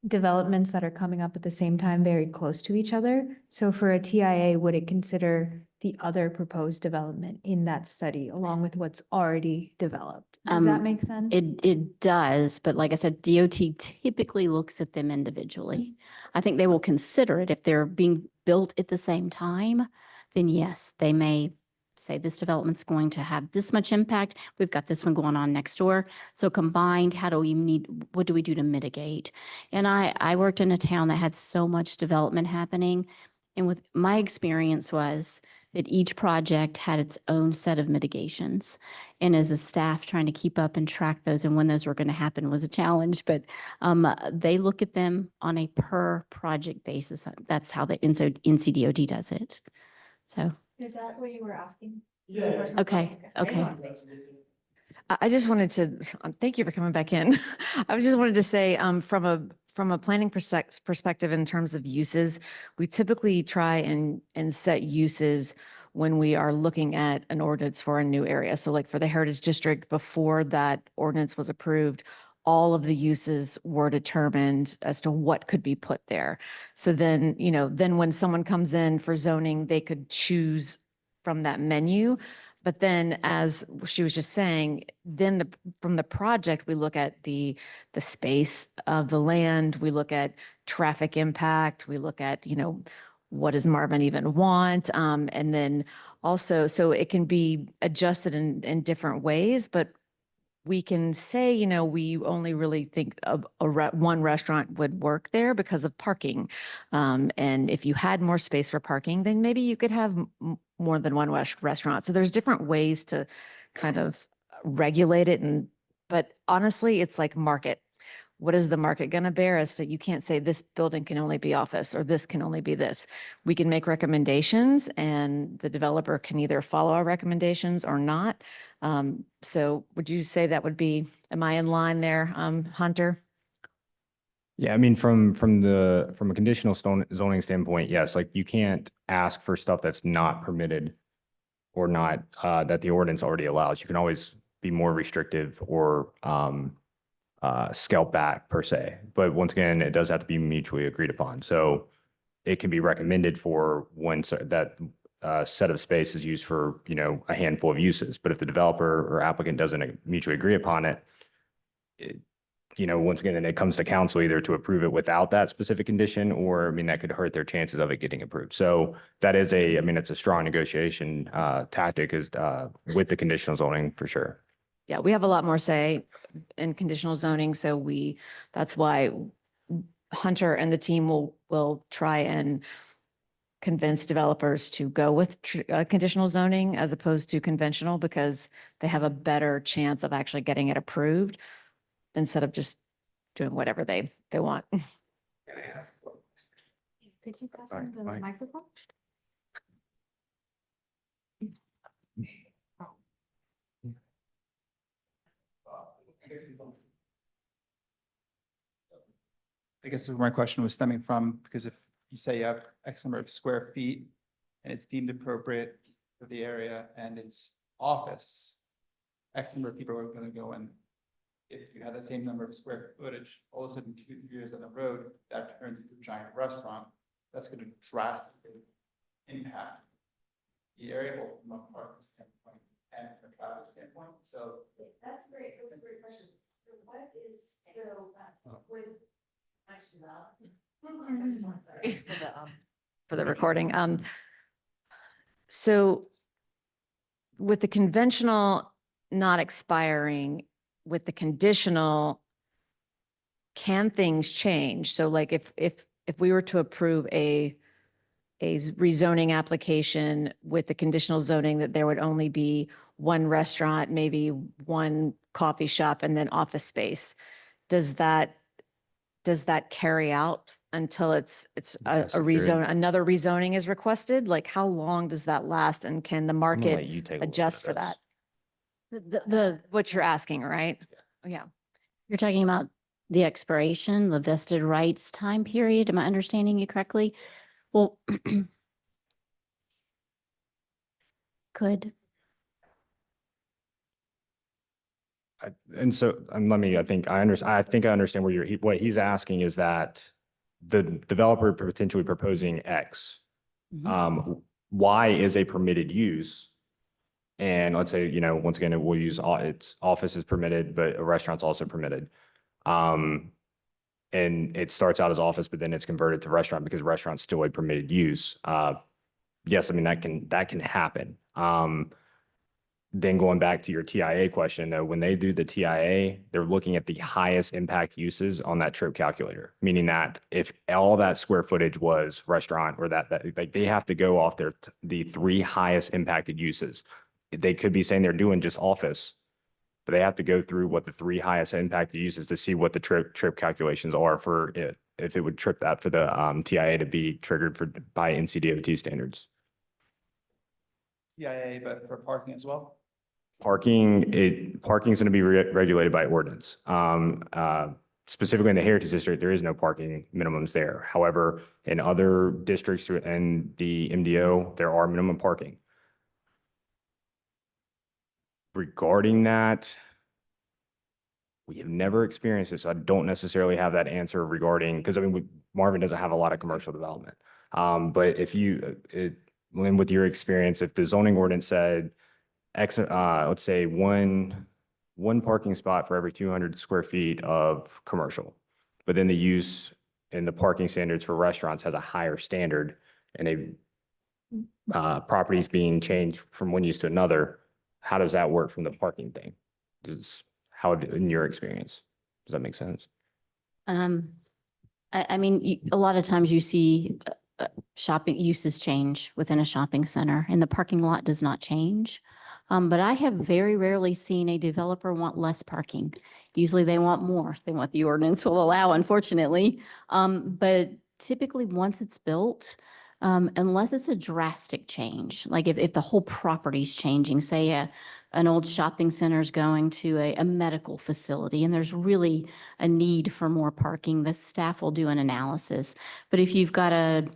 developments that are coming up at the same time, very close to each other. So for a TIA, would it consider the other proposed development in that study along with what's already developed? Does that make sense? It does, but like I said, DOT typically looks at them individually. I think they will consider it if they're being built at the same time, then yes, they may say this development's going to have this much impact. We've got this one going on next door. So combined, what do we do to mitigate? And I worked in a town that had so much development happening. And with my experience was that each project had its own set of mitigations. And as a staff, trying to keep up and track those and when those were going to happen was a challenge. But they look at them on a per project basis. That's how the NCDOT does it. So. Is that what you were asking? Yeah. Okay, okay. I just wanted to, thank you for coming back in. I just wanted to say, from a planning perspective in terms of uses, we typically try and set uses when we are looking at an ordinance for a new area. So like for the Heritage District, before that ordinance was approved, all of the uses were determined as to what could be put there. So then, then when someone comes in for zoning, they could choose from that menu. But then, as she was just saying, then from the project, we look at the space of the land, we look at traffic impact, we look at, what does Marvin even want? And then also, so it can be adjusted in different ways, but we can say, we only really think of one restaurant would work there because of parking. And if you had more space for parking, then maybe you could have more than one restaurant. So there's different ways to kind of regulate it. But honestly, it's like market. What is the market going to bear as to, you can't say this building can only be office or this can only be this. We can make recommendations and the developer can either follow our recommendations or not. So would you say that would be, am I in line there, Hunter? Yeah, I mean, from a conditional zoning standpoint, yes, like you can't ask for stuff that's not permitted or not, that the ordinance already allows. You can always be more restrictive or scale back per se. But once again, it does have to be mutually agreed upon. So it can be recommended for when that set of space is used for, a handful of uses. But if the developer or applicant doesn't mutually agree upon it, once again, then it comes to council either to approve it without that specific condition, or, that could hurt their chances of it getting approved. So that is it's a strong negotiation tactic is with the conditional zoning for sure. Yeah, we have a lot more say in conditional zoning. So that's why Hunter and the team will try and convince developers to go with conditional zoning as opposed to conventional, because they have a better chance of actually getting it approved instead of just doing whatever they want. Could you pass him the microphone? I guess where my question was stemming from, because if you say you have X number of square feet and it's deemed appropriate for the area and it's office, X number of people are going to go in. If you have the same number of square footage, all of a sudden 2 years down the road, that turns into a giant restaurant. That's going to drastically impact the area, both from a parking standpoint and from a traffic standpoint. So That's great. That's a great question. What is, for the recording. So with the conventional not expiring, with the conditional, can things change? So like if we were to approve a rezoning application with the conditional zoning that there would only be one restaurant, maybe one coffee shop, and then office space, does that carry out until it's a rezone, another rezoning is requested? Like how long does that last, and can the market adjust for that? What you're asking, right? Yeah. You're talking about the expiration, the vested rights time period. Am I understanding you correctly? Well, I think I understand what he's asking is that the developer potentially proposing X. Y is a permitted use. And let's say, once again, we'll use its office is permitted, but a restaurant's also permitted. And it starts out as office, but then it's converted to restaurant because restaurant's still a permitted use. Yes, that can happen. Then going back to your TIA question, though, when they do the TIA, they're looking at the highest impact uses on that trip calculator, meaning that if all that square footage was restaurant or that like they have to go off the 3 highest impacted uses. They could be saying they're doing just office, but they have to go through what the 3 highest impacted uses to see what the trip calculations are for it, if it would trip that for the TIA to be triggered by NCDOT standards. CIA, but for parking as well? Parking's going to be regulated by ordinance. Specifically in the Heritage District, there is no parking minimums there. However, in other districts and the MDO, there are minimum parking. Regarding that, we have never experienced it, so I don't necessarily have that answer regarding, because I mean, Marvin doesn't have a lot of commercial development. But if Lynn, with your experience, if the zoning ordinance said let's say one parking spot for every 200 square feet of commercial, but then the use and the parking standards for restaurants has a higher standard, and properties being changed from one use to another, how does that work from the parking thing? In your experience, does that make sense? I mean, a lot of times you see shopping uses change within a shopping center and the parking lot does not change. But I have very rarely seen a developer want less parking. Usually they want more than what the ordinance will allow, unfortunately. But typically once it's built, unless it's a drastic change, like if the whole property's changing, say an old shopping center is going to a medical facility and there's really a need for more parking, the staff will do an analysis. But if you've got a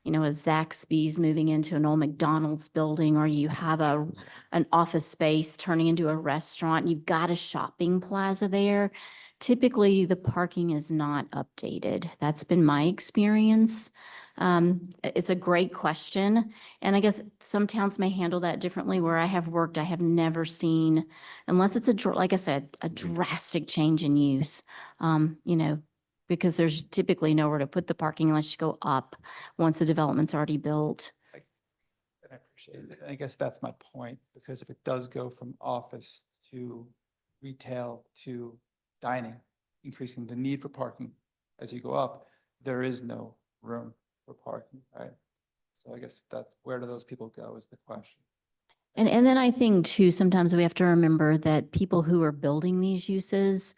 Zaxby's moving into an old McDonald's building, or you have an office space turning into a restaurant, you've got a shopping plaza there, typically the parking is not updated. That's been my experience. It's a great question. And I guess some towns may handle that differently. Where I have worked, I have never seen, unless it's like I said, a drastic change in use, because there's typically nowhere to put the parking unless you go up once the development's already built. I appreciate it. I guess that's my point, because if it does go from office to retail to dining, increasing the need for parking as you go up, there is no room for parking, right? So I guess where do those people go is the question. And then I think too, sometimes we have to remember that people who are building these uses,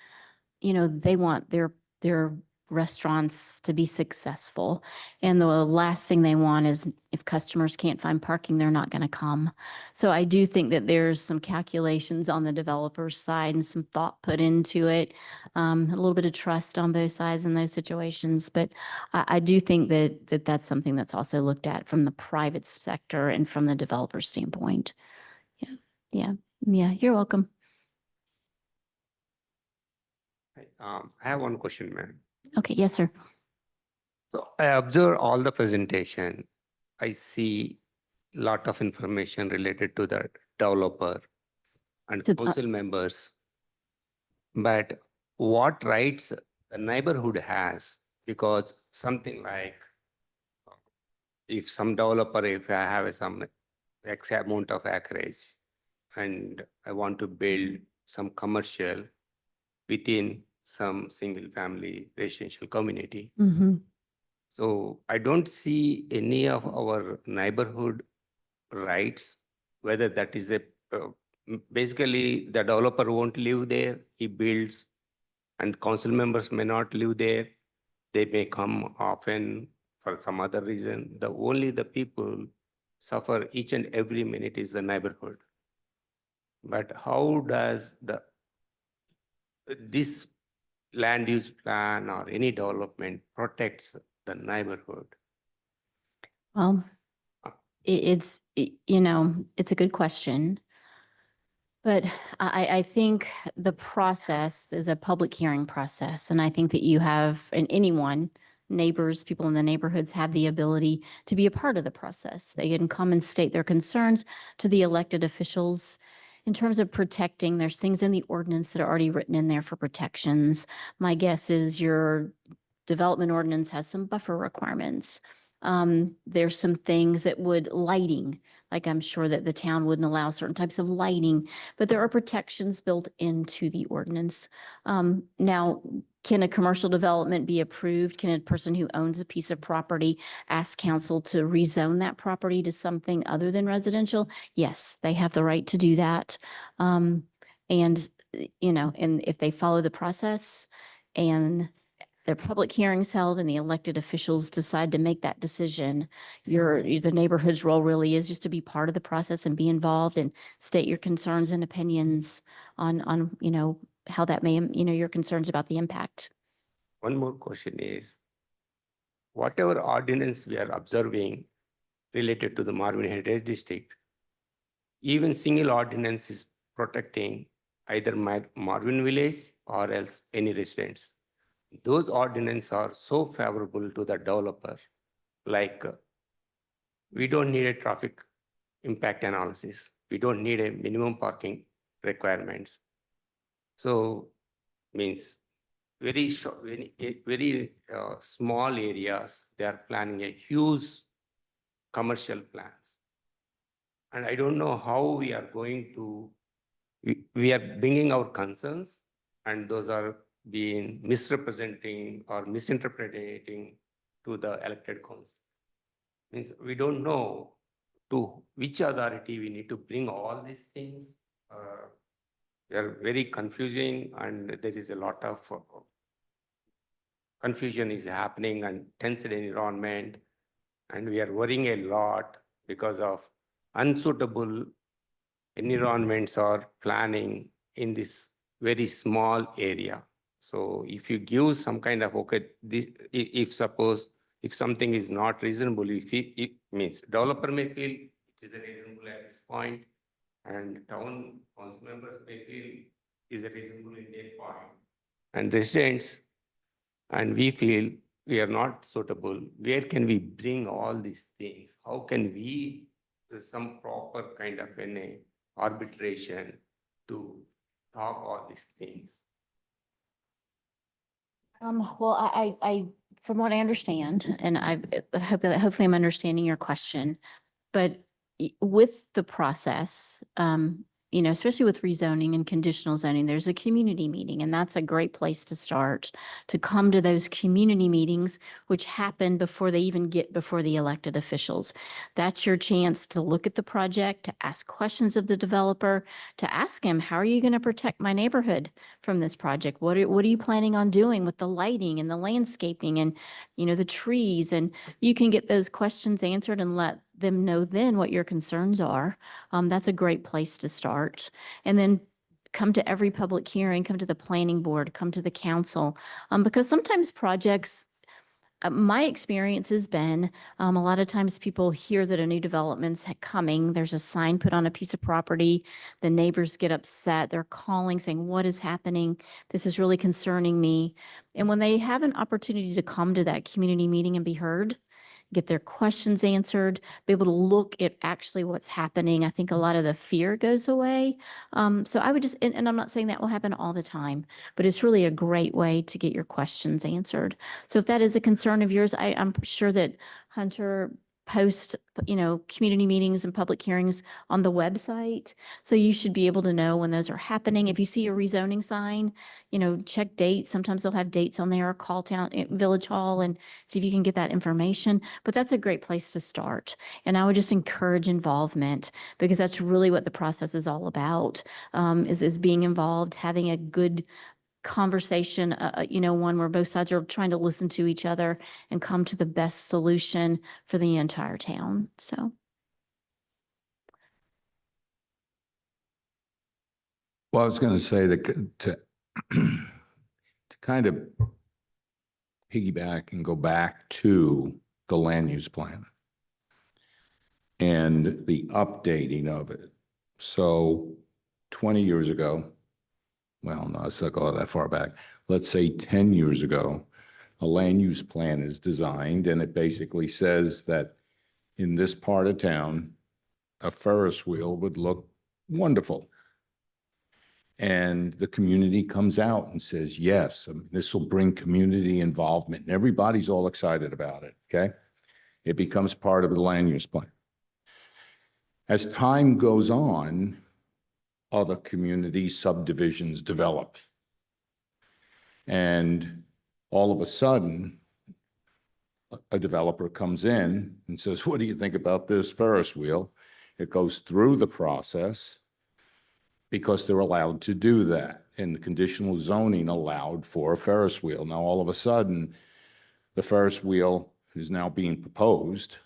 they want their restaurants to be successful. And the last thing they want is if customers can't find parking, they're not going to come. So I do think that there's some calculations on the developer's side and some thought put into it, a little bit of trust on both sides in those situations. But I do think that that's something that's also looked at from the private sector and from the developer standpoint. Yeah, you're welcome. I have one question, ma'am. Okay, yes, sir. So I observe all the presentation. I see a lot of information related to the developer and council members. But what rights the neighborhood has, because something like if some developer, if I have some X amount of acreage and I want to build some commercial within some single family residential community. Mm-hmm. So I don't see any of our neighborhood rights, whether that is basically the developer won't live there, he builds, and council members may not live there. They may come often for some other reason. The people suffer each and every minute is the neighborhood. But how does this land use plan or any development protects the neighborhood? Well, it's a good question. But I think the process is a public hearing process. And I think that you have, and neighbors, people in the neighborhoods have the ability to be a part of the process. They can come and state their concerns to the elected officials. In terms of protecting, there's things in the ordinance that are already written in there for protections. My guess is your development ordinance has some buffer requirements. There's some things that would lighting, like I'm sure that the town wouldn't allow certain types of lighting, but there are protections built into the ordinance. Now, can a commercial development be approved? Can a person who owns a piece of property ask council to rezone that property to something other than residential? Yes, they have the right to do that. And if they follow the process and there are public hearings held and the elected officials decide to make that decision, the neighborhood's role really is just to be part of the process and be involved and state your concerns and opinions on how that may, your concerns about the impact. One more question is, whatever ordinance we are observing related to the Marvin Heritage District, even single ordinance is protecting either Marvin Village or else any residents. Those ordinances are so favorable to the developer, like we don't need a traffic impact analysis. We don't need a minimum parking requirements. So means very short, very small areas, they are planning a huge commercial plans. And I don't know how we are going to, we are bringing our concerns and those are being misrepresenting or misinterpreting to the elected council. Means we don't know to which authority we need to bring all these things. They are very confusing and there is a lot of confusion is happening and tense environment. And we are worrying a lot because of unsuitable environments or planning in this very small area. So if you give some kind of, okay, if something is not reasonable, it means developer may feel it is a reasonable at this point, and town council members may feel is a reasonable in their point, and residents, and we feel we are not suitable. Where can we bring all these things? How can we do some proper kind of an arbitration to talk all these things? Well, I, from what I understand, and I hope that hopefully I'm understanding your question, but with the process, especially with rezoning and conditional zoning, there's a community meeting, and that's a great place to start, to come to those community meetings, which happen before they even get before the elected officials. That's your chance to look at the project, to ask questions of the developer, to ask him, how are you going to protect my neighborhood from this project? What are you planning on doing with the lighting and the landscaping and, the trees? And you can get those questions answered and let them know then what your concerns are. That's a great place to start. And then come to every public hearing, come to the planning board, come to the council. Because sometimes projects, my experience has been, a lot of times people hear that a new development's coming. There's a sign put on a piece of property. The neighbors get upset. They're calling saying, what is happening? This is really concerning me. And when they have an opportunity to come to that community meeting and be heard, get their questions answered, be able to look at actually what's happening, I think a lot of the fear goes away. So I would just, and I'm not saying that will happen all the time, but it's really a great way to get your questions answered. So if that is a concern of yours, I'm sure that Hunter post, community meetings and public hearings on the website. So you should be able to know when those are happening. If you see a rezoning sign, check dates. Sometimes they'll have dates on there, or call town village hall and see if you can get that information. But that's a great place to start. And I would just encourage involvement, because that's really what the process is all about, is being involved, having a good conversation, one where both sides are trying to listen to each other and come to the best solution for the entire town. So. Well, I was going to say that to kind of piggyback and go back to the land use plan and the updating of it. So 20 years ago, well, no, let's not go that far back. Let's say 10 years ago, a land use plan is designed, and it basically says that in this part of town, a Ferris wheel would look wonderful. And the community comes out and says, yes, this will bring community involvement, and everybody's all excited about it, okay? It becomes part of the land use plan. As time goes on, other community subdivisions develop. And all of a sudden, a developer comes in and says, what do you think about this Ferris wheel? It goes through the process because they're allowed to do that. And the conditional zoning allowed for a Ferris wheel. Now, all of a sudden, the Ferris wheel is now being proposed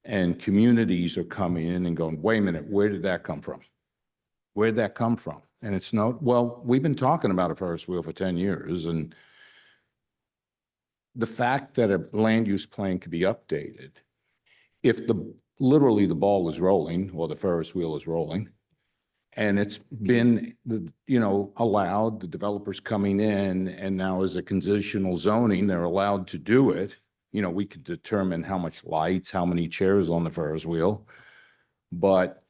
and communities are coming in and going, wait a minute, where did that come from? Where'd that come from? And it's not, well, we've been talking about a Ferris wheel for 10 years. And the fact that a land use plan could be updated, if literally the ball is rolling or the Ferris wheel is rolling, and it's been, allowed, the developers coming in, and now as a conditional zoning, they're allowed to do it. We could determine how much lights, how many chairs on the Ferris wheel. But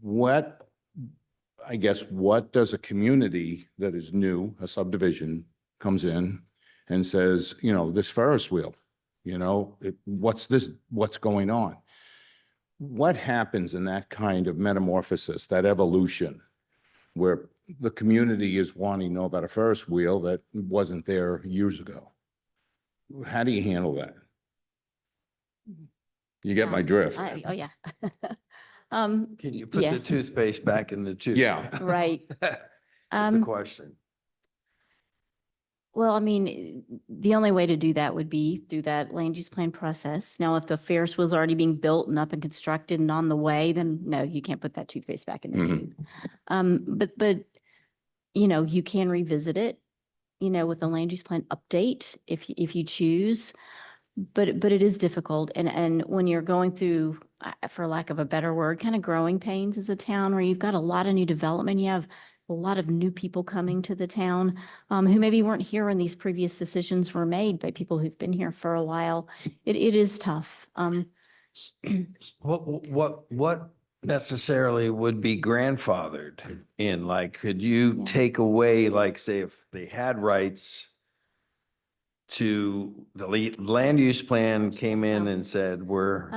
what does a community that is new, a subdivision, comes in and says, this Ferris wheel, what's going on? What happens in that kind of metamorphosis, that evolution, where the community is wanting to know about a Ferris wheel that wasn't there years ago? How do you handle that? You get my drift. Oh, yeah. Can you put the yes. toothpaste back in the tube? Yeah. Right. That's the question. Well, I mean, the only way to do that would be through that land use plan process. Now, if the Ferris wheel's already being built and up and constructed and on the way, then no, you can't put that toothpaste back in the tube. But you can revisit it, with a land use plan update if you choose. But it is difficult. And when you're going through, for lack of a better word, kind of growing pains as a town where you've got a lot of new development, you have a lot of new people coming to the town who maybe weren't here when these previous decisions were made by people who've been here for a while. It is tough. What necessarily would be grandfathered in? Like, could you take away, like, say, if they had rights to the land use plan came in and said, we're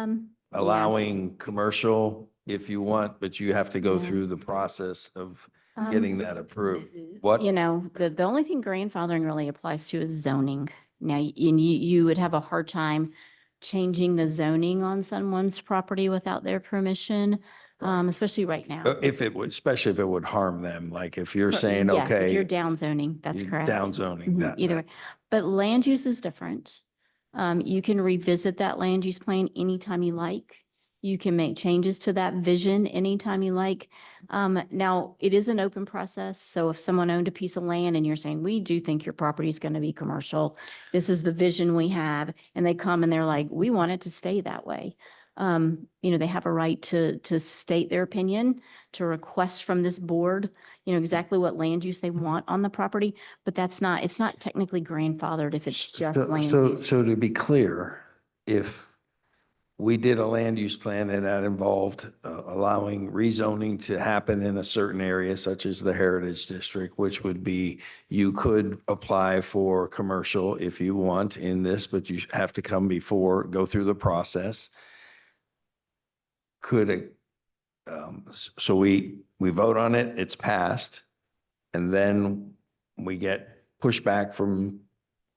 allowing commercial if you want, but you have to go through the process of getting that approved. What? The only thing grandfathering really applies to is zoning. Now, you would have a hard time changing the zoning on someone's property without their permission, especially right now. Especially if it would harm them, like if you're saying, Yes, if okay. you're down zoning, that's correct. Down zoning. Mhm, either way. But land use is different. You can revisit that land use plan anytime you like. You can make changes to that vision anytime you like. Now, it is an open process. So if someone owned a piece of land and you're saying, we do think your property is going to be commercial, this is the vision we have, and they come and they're like, we want it to stay that way. They have a right to state their opinion, to request from this board, exactly what land use they want on the property, but it's not technically grandfathered if it's just land use. So to be clear, if we did a land use plan and that involved allowing rezoning to happen in a certain area, such as the Heritage District, which would be, you could apply for commercial if you want in this, but you have to go through the process. So we vote on it, it's passed, and then we get pushback from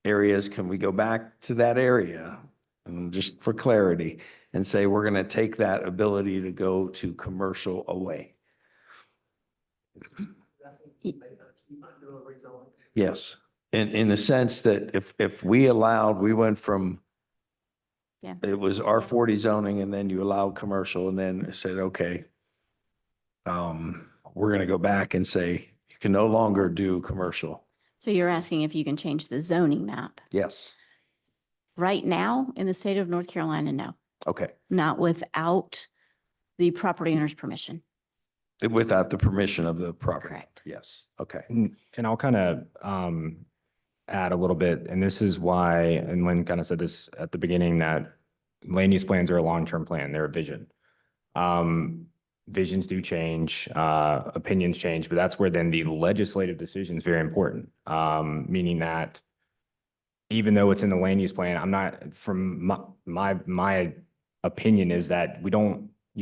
areas. Can we go back to that area? And just for clarity, and say, we're going to take that ability to go to commercial away. Yes. In the sense that if we went from, it was R40 zoning and then you allowed commercial and then said, okay, we're going to go back and say, you can no longer do commercial. So you're asking if you can change the zoning map? Yes. Right now, in the state of North Carolina, no. Okay. Not without the property owner's permission. Without the permission of the property. Correct. Yes. Okay. And I'll kind of add a little bit, and this is why, and Lynn kind of said this at the beginning, that land use plans are a long-term plan, they're a vision. Visions do change, opinions change, but that's where then the legislative decision is very important. Meaning that even though it's in the land use plan, I'm not, from my opinion is that you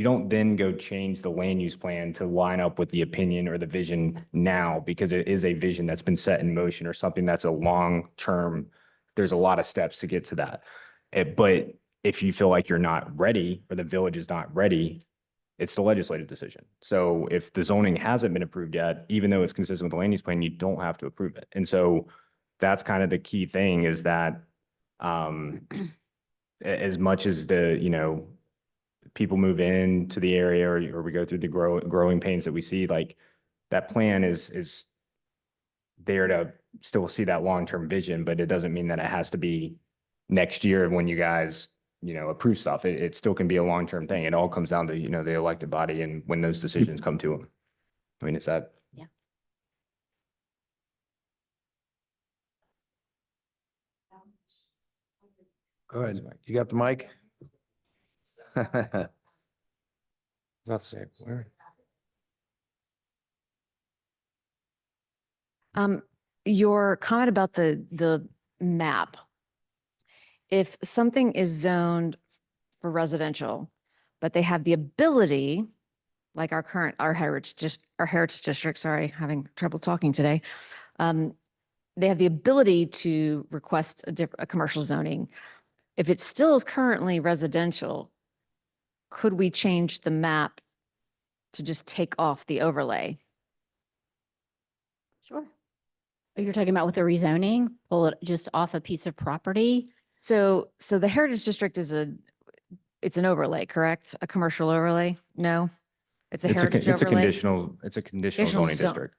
don't then go change the land use plan to line up with the opinion or the vision now, because it is a vision that's been set in motion or something that's a long-term, there's a lot of steps to get to that. But if you feel like you're not ready or the village is not ready, it's the legislative decision. So if the zoning hasn't been approved yet, even though it's consistent with the land use plan, you don't have to approve it. And so that's kind of the key thing, is that as much as people move into the area or we go through the growing pains that we see, like that plan is there to still see that long-term vision, but it doesn't mean that it has to be next year when you guys, approve stuff. It still can be a long-term thing. It all comes down to, the elected body and when those decisions come to them. I mean, is that? Yeah. Go ahead. You got the mic? Not the same. Where? Your comment about the map. If something is zoned for residential, but they have the ability, like our heritage district, sorry, having trouble talking today. They have the ability to request a commercial zoning. If it still is currently residential, could we change the map to just take off the overlay? Sure. You're talking about with the rezoning, pull it just off a piece of property? So the heritage district it's an overlay, correct? A commercial overlay? No? It's a heritage overlay? It's a conditional zoning district.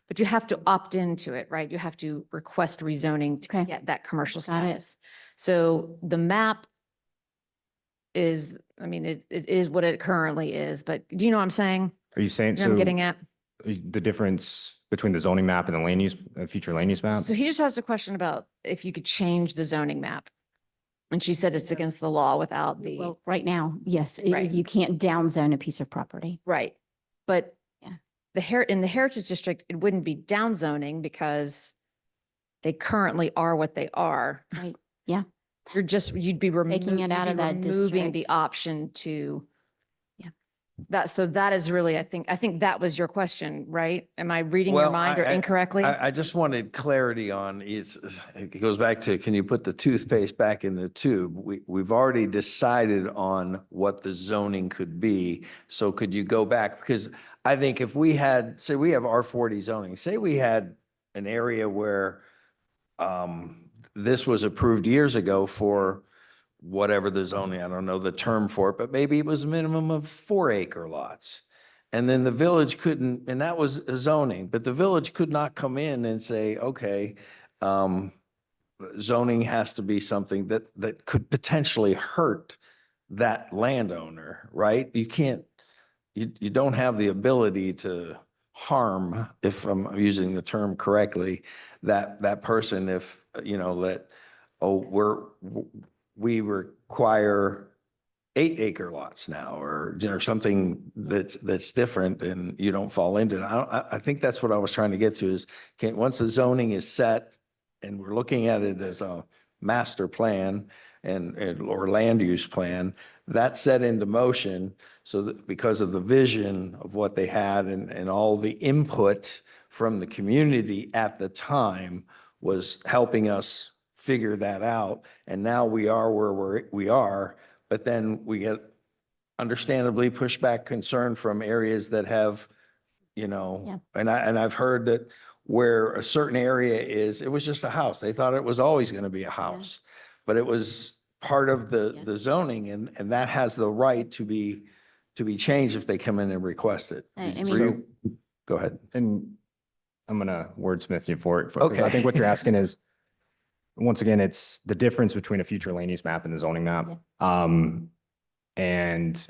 But you have to opt into it, right? You have to request rezoning to get that commercial Got it. status. So the map is, it is what it currently is, but do you know what I'm saying? Are you saying, You know what I'm getting at? the difference between the zoning map and the land use, future land use map? So he just asked a question about if you could change the zoning map. And she said it's against the law without the, Well, right now, yes, Right. you can't downzone a piece of property. right. But Yeah. in the heritage district, it wouldn't be down zoning because they currently are what they are. Right. Yeah. You'd be Taking it out of that removing the district. option to. Yeah. So that is really, I think that was your question, right? Am I reading your Well, mind or I- incorrectly? I just wanted clarity on, it goes back to, can you put the toothpaste back in the tube? We've already decided on what the zoning could be. So could you go back? Because I think if we had, say we have R40 zoning, say we had an area where this was approved years ago for whatever the zoning, I don't know the term for it, but maybe it was a minimum of 4-acre lots. And then the village couldn't, and that was a zoning, but the village could not come in and say, okay, zoning has to be something that could potentially hurt that landowner, right? You can't, you don't have the ability to harm, if I'm using the term correctly, that person if, we require 8-acre lots now, or something that's different, and you don't fall into it. I think that's what I was trying to get to is, once the zoning is set and we're looking at it as a master plan or land use plan, that's set into motion. So that because of the vision of what they had and all the input from the community at the time was helping us figure that out. And now we are where we are, but then we get understandably pushback concern from areas that have, and I've heard that where a certain area is, it was just a house. They thought it was always going to be a house, but it was part of the zoning, and that has the right to be changed if they come in and request it. Go ahead. And I'm gonna wordsmith you for it. 'Cause Okay. I think what you're asking is, once again, it's the difference between a future land use map and the zoning map. And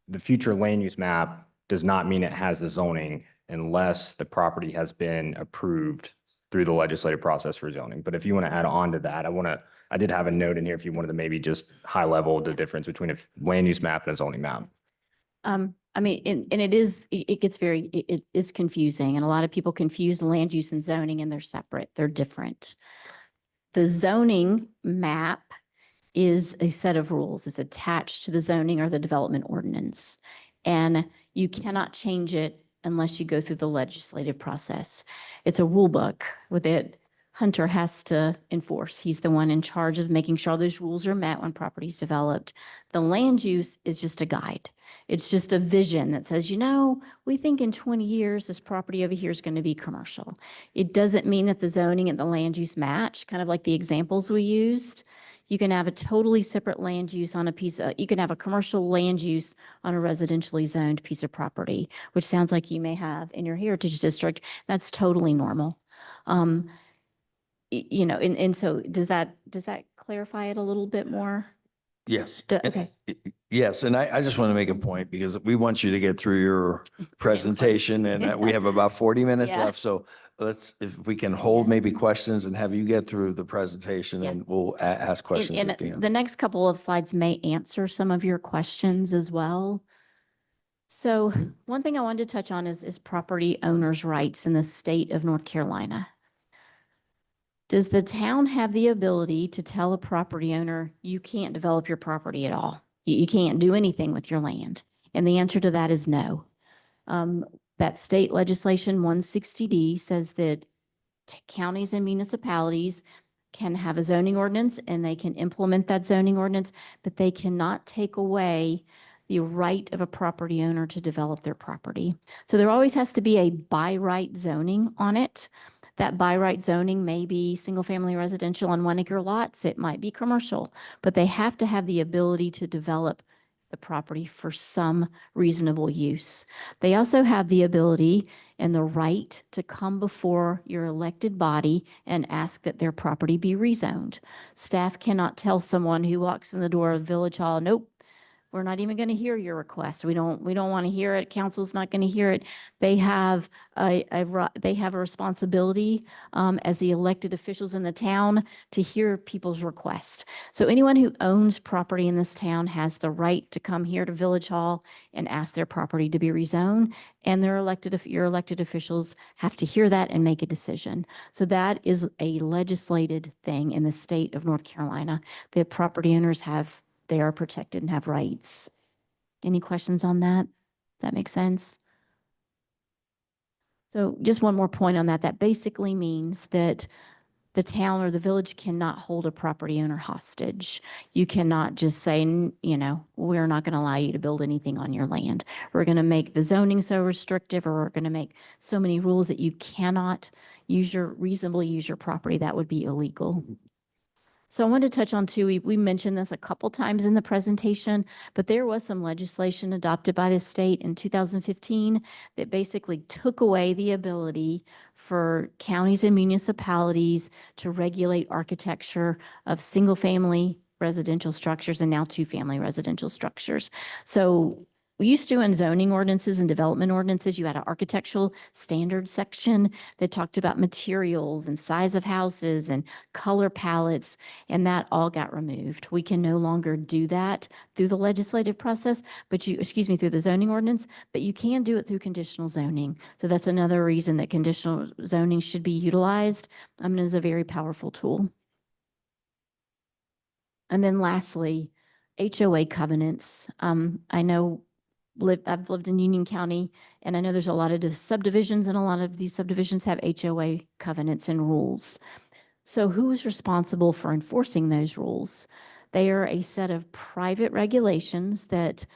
the future land use map does not mean it has the zoning unless the property has been approved through the legislative process for zoning. But if you want to add on to that, I did have a note in here if you wanted to maybe just high level the difference between a land use map and a zoning map. And it gets it's confusing, and a lot of people confuse land use and zoning, and they're separate. They're different. The zoning map is a set of rules. It's attached to the zoning or the development ordinance. And you cannot change it unless you go through the legislative process. It's a rule book with it. Hunter has to enforce. He's the one in charge of making sure those rules are met when property is developed. The land use is just a guide. It's just a vision that says, you know, we think in 20 years, this property over here is going to be commercial. It doesn't mean that the zoning and the land use match, kind of like the examples we used. You can have a totally separate land use on a piece of, you can have a commercial land use on a residentially zoned piece of property, which sounds like you may have in your heritage district. That's totally normal. You know, and so does that clarify it a little bit more? Yes. Okay. Yes, and I just want to make a point because we want you to get through your presentation and we have about 40 minutes Yeah. left. So let's, if we can hold maybe questions and have you get through the presentation Yeah. and we'll ask questions And at the end. the next couple of slides may answer some of your questions as well. So one thing I wanted to touch on is property owners' rights in the state of North Carolina. Does the town have the ability to tell a property owner, you can't develop your property at all? You can't do anything with your land? And the answer to that is no. That state legislation 160D says that counties and municipalities can have a zoning ordinance and they can implement that zoning ordinance, but they cannot take away the right of a property owner to develop their property. So there always has to be a by right zoning on it. That by right zoning may be single family residential on 1 acre lots. It might be commercial, but they have to have the ability to develop the property for some reasonable use. They also have the ability and the right to come before your elected body and ask that their property be rezoned. Staff cannot tell someone who walks in the door of Village Hall, nope, we're not even going to hear your request. We don't want to hear it. Council's not going to hear it. They have they have a responsibility as the elected officials in the town to hear people's requests. So anyone who owns property in this town has the right to come here to Village Hall and ask their property to be rezoned, and your elected officials have to hear that and make a decision. So that is a legislated thing in the state of North Carolina that property owners they are protected and have rights. Any questions on that? That makes sense? So just one more point on that. That basically means that the town or the village cannot hold a property owner hostage. You cannot just say, you know, we're not going to allow you to build anything on your land. We're going to make the zoning so restrictive, or we're going to make so many rules that you cannot reasonably use your property. That would be illegal. So I wanted to touch on too, we mentioned this a couple times in the presentation, but there was some legislation adopted by the state in 2015 that basically took away the ability for counties and municipalities to regulate architecture of single-family residential structures and now two-family residential structures. So we used to, in zoning ordinances and development ordinances, you had an architectural standards section that talked about materials and size of houses and color palettes, and that all got removed. We can no longer do that through the legislative process, through the zoning ordinance, but you can do it through conditional zoning. So that's another reason that conditional zoning should be utilized. It is a very powerful tool. And then lastly, HOA covenants. I know I've lived in Union County, and I know there's a lot of subdivisions, and a lot of these subdivisions have HOA covenants and rules. So who is responsible for enforcing those rules? They are a set of private regulations that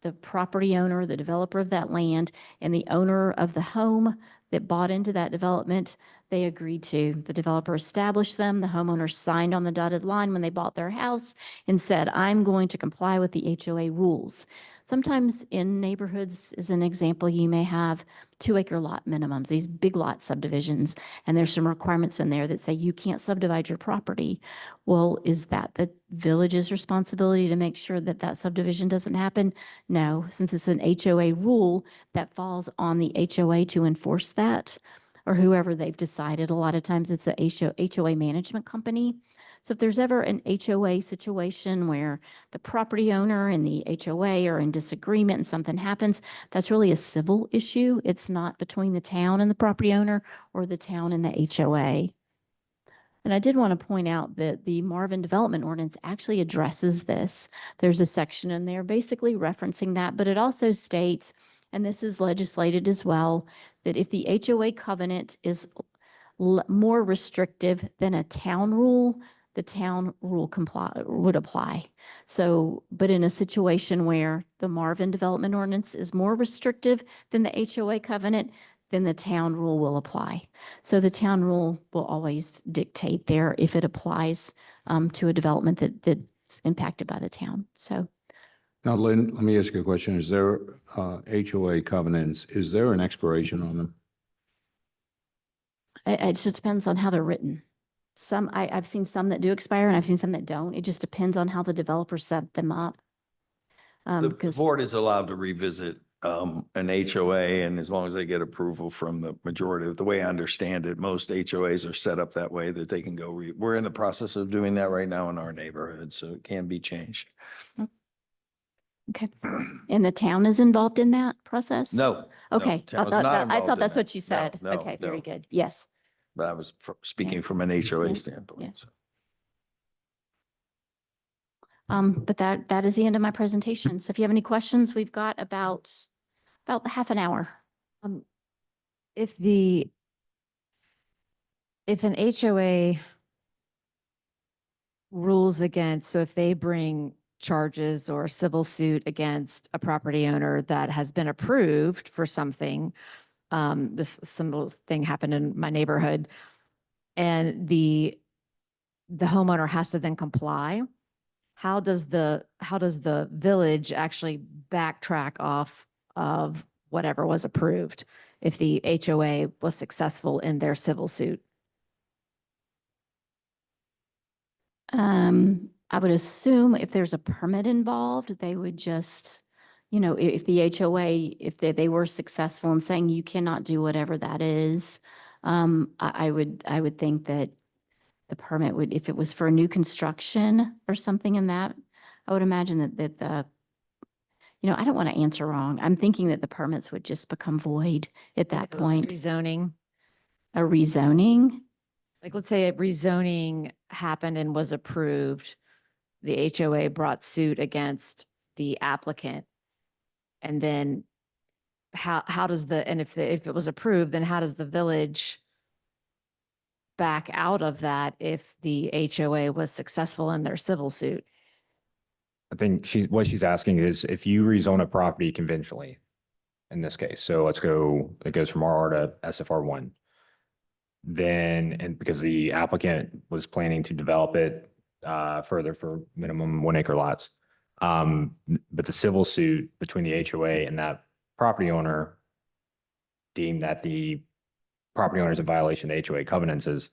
the property owner, the developer of that land, and the owner of the home that bought into that development, they agreed to. The developer established them. The homeowner signed on the dotted line when they bought their house and said, I'm going to comply with the HOA rules. Sometimes in neighborhoods, as an example, you may have 2 acre lot minimums, these big lot subdivisions, and there's some requirements in there that say you can't subdivide your property. Well, is that the village's responsibility to make sure that that subdivision doesn't happen? No, since it's an HOA rule, that falls on the HOA to enforce that, or whoever they've decided. A lot of times it's a HOA management company. So if there's ever an HOA situation where the property owner and the HOA are in disagreement and something happens, that's really a civil issue. It's not between the town and the property owner or the town and the HOA. And I did want to point out that the Marvin Development Ordinance actually addresses this. There's a section in there basically referencing that, but it also states, and this is legislated as well, that if the HOA covenant is more restrictive than a town rule, the town rule would apply. So, but in a situation where the Marvin Development Ordinance is more restrictive than the HOA covenant, then the town rule will apply. So the town rule will always dictate there if it applies to a development that's impacted by the town. So Now, Lynn, let me ask you a question. Is there HOA covenants, is there an expiration on them? it just depends on how they're written. I've seen some that do expire and I've seen some that don't. It just depends on how the developer set them up. The Because board is allowed to revisit an HOA, and as long as they get approval from the majority of, the way I understand it, most HOAs are set up that way that they can go, we're in the process of doing that right now in our neighborhood, so it can be changed. okay. And the town is involved in that process? No. Okay. town's I not thought involved in that's that. what you said. No, Okay, very no. good. Yes. But I was speaking from an HOA Yeah. standpoint. so. But that is the end of my presentation. So if you have any questions, we've got about half an hour. If an HOA rules against, so if they bring charges or civil suit against a property owner that has been approved for something, this similar thing happened in my neighborhood, and the homeowner has to then comply, how does the village actually backtrack off of whatever was approved if the HOA was successful in their civil suit? I would assume if there's a permit involved, they would just, if the HOA, if they were successful in saying you cannot do whatever that is, I would think that the permit would, if it was for new construction or something in that, I would imagine that the, I don't want to answer wrong. I'm thinking that the permits would just become void at that If it was a point. Rezoning, A rezoning? like let's say a rezoning happened and was approved, the HOA brought suit against the applicant. And then how does and if it was approved, then how does the village back out of that if the HOA was successful in their civil suit? I think what she's asking is if you rezone a property conventionally, in this case, so it goes from RR to SFR1. Then, and because the applicant was planning to develop it further for minimum 1 acre lots. But the civil suit between the HOA and that property owner deemed that the property owner is in violation of the HOA covenants, is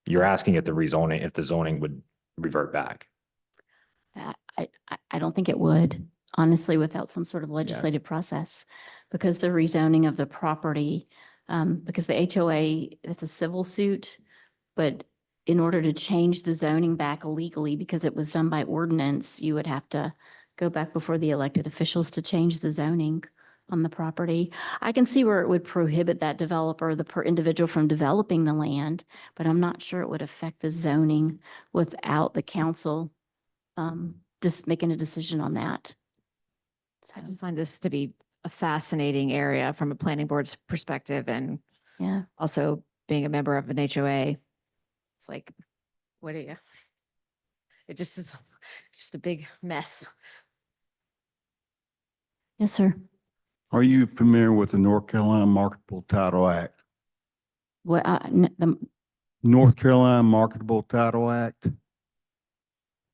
you're asking if the zoning would revert back. I don't think it would, honestly, without some sort of legislative process, because the rezoning of the property, because the HOA, it's a civil suit, but in order to change the zoning back legally, because it was done by ordinance, you would have to go back before the elected officials to change the zoning on the property. I can see where it would prohibit that developer, the per individual, from developing the land, but I'm not sure it would affect the zoning without the council just making a decision on that. I just find this to be a fascinating area from a planning board's perspective, and Yeah. also being a member of an HOA. It's like, what do you? It just is just a big mess. Yes, sir. Are you familiar with the North Carolina Marketable Title Act? What, North Carolina Marketable Title Act?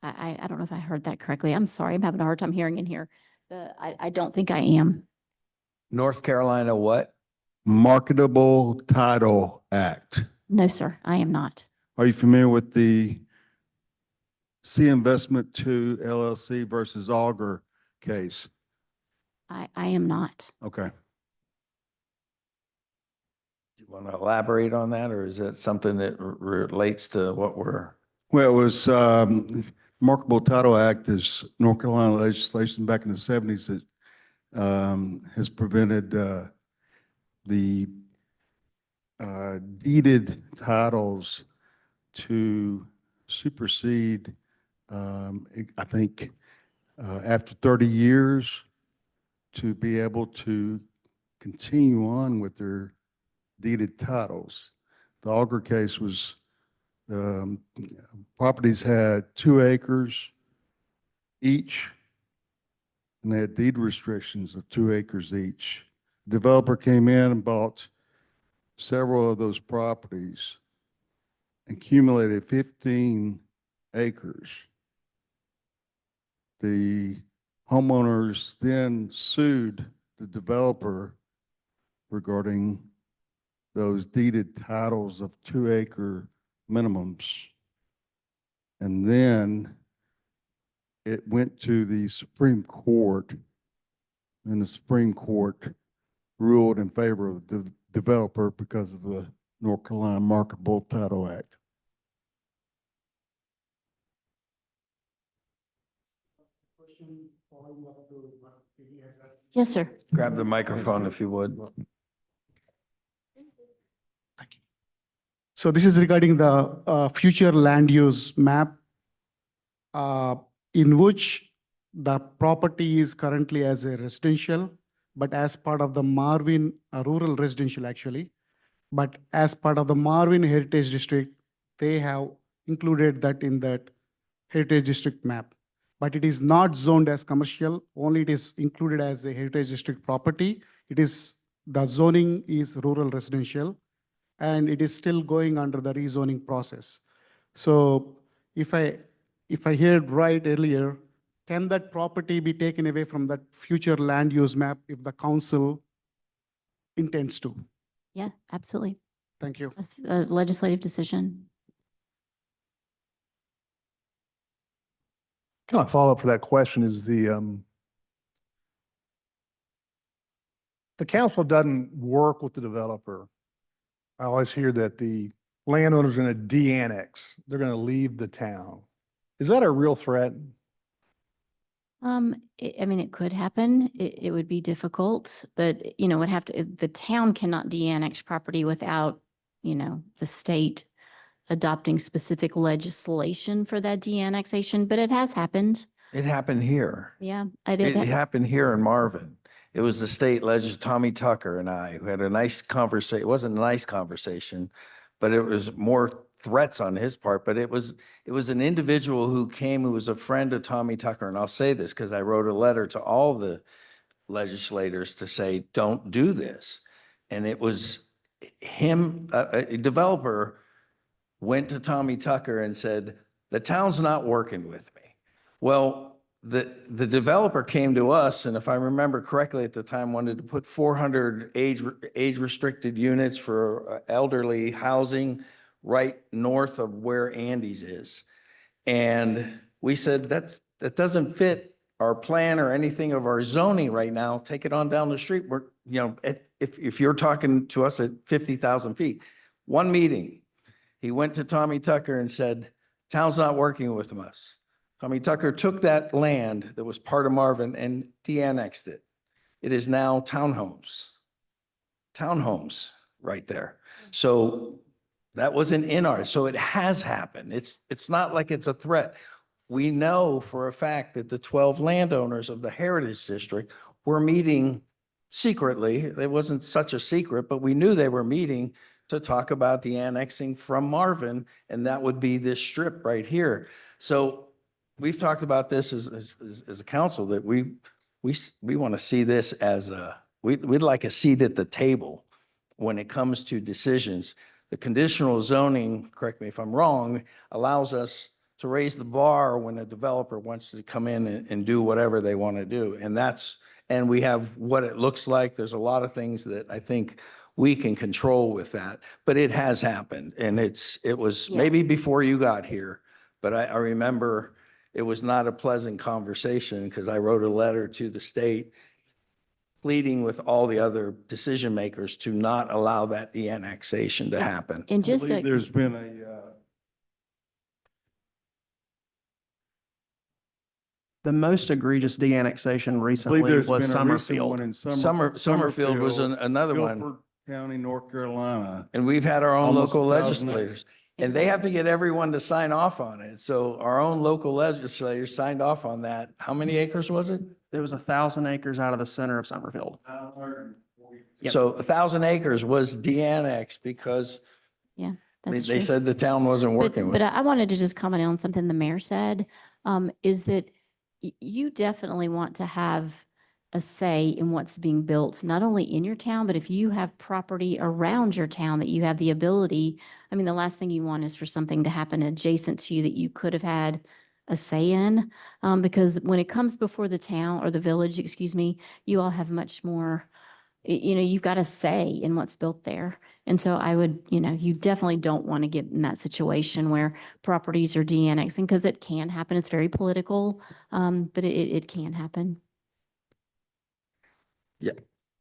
I don't know if I heard that correctly. I'm sorry. I'm having a hard time hearing in here. I don't think I am. North Carolina, what? Marketable Title Act. No, sir, I am not. Are you familiar with the C Investment 2 LLC versus Auger case? I am not. Okay. You want to elaborate on that, or is that something that relates to what we're? Well, it was Marketable Title Act is North Carolina legislation back in the 70s that has prevented the deeded titles to supersede, I think, after 30 years, to be able to continue on with their deeded titles. The Auger case was, properties had 2 acres each, and they had deed restrictions of 2 acres each. Developer came in and bought several of those properties, accumulated 15 acres. The homeowners then sued the developer regarding those deeded titles of 2-acre minimums. And then it went to the Supreme Court, and the Supreme Court ruled in favor of the developer because of the North Carolina Marketable Title Act. Yes, sir. Grab the microphone if you would. So this is regarding the future land use map, in which the property is currently as a residential, but as part of the Marvin, rural residential actually. But as part of the Marvin Heritage District, they have included that in that Heritage District map. But it is not zoned as commercial, only it is included as a Heritage District property. It is, the zoning is rural residential, and it is still going under the rezoning process. So if I heard right earlier, can that property be taken away from that future land use map if the council intends to? Yeah, absolutely. Thank you. That's a legislative decision. Kind of follow-up for that question is the council doesn't work with the developer. I always hear that the landowner's going to de-annex. They're going to leave the town. Is that a real threat? I mean, it could happen. It would be difficult, but would have to, the town cannot de-annex property without, the state adopting specific legislation for that de-annexation, but it has happened. It happened here. Yeah, I It did. happened here in Marvin. It was the state legislator, Tommy Tucker and I, who had a nice conversation. It wasn't a nice conversation, but it was more threats on his part. But it was an individual who came, who was a friend of Tommy Tucker. And I'll say this because I wrote a letter to all the legislators to say, don't do this. And it was him, a developer went to Tommy Tucker and said, the town's not working with me. Well, the developer came to us, and if I remember correctly at the time, wanted to put 400 age-restricted units for elderly housing right north of where Andy's is. And we said, that doesn't fit our plan or anything of our zoning right now. Take it on down the street. We're, if you're talking to us at 50,000 feet. One meeting, he went to Tommy Tucker and said, town's not working with us. Tommy Tucker took that land that was part of Marvin and de-annexed it. It is now townhomes right there. So that wasn't in ours. So it has happened. It's not like it's a threat. We know for a fact that the 12 landowners of the Heritage District were meeting secretly. It wasn't such a secret, but we knew they were meeting to talk about de-annexing from Marvin, and that would be this strip right here. So we've talked about this as a council, that we want to see this as we'd like a seat at the table when it comes to decisions. The conditional zoning, correct me if I'm wrong, allows us to raise the bar when a developer wants to come in and do whatever they want to do. And we have what it looks like. There's a lot of things that I think we can control with that, but it has happened. And it was maybe before you got here, but I remember it was not a pleasant conversation because I wrote a letter to the state pleading with all the other decision makers to not allow that de-annexation to happen. And just There's been The most egregious de-annexation I recently believe there's was been a recent Summerfield. one in Summerfield was another one. Guilford County, North Carolina. And we've had our own Almost local 1,000 legislators. And they have to get everyone to sign off on it. So our own local legislators signed off on that. How many acres was it? There was 1,000 acres out of the center of Summerfield. Yep. So 1,000 acres was de-annexed because Yeah, they that's they true. said the town wasn't working with But it. I wanted to just comment on something the mayor said, is that you definitely want to have a say in what's being built, not only in your town, but if you have property around your town that you have the ability, I mean, the last thing you want is for something to happen adjacent to you that you could have had a say in. Because when it comes before the town or the village, excuse me, you all have much more, you've got a say in what's built there. And so I would, you definitely don't want to get in that situation where properties are de-annexing because it can happen. It's very political, but it can happen.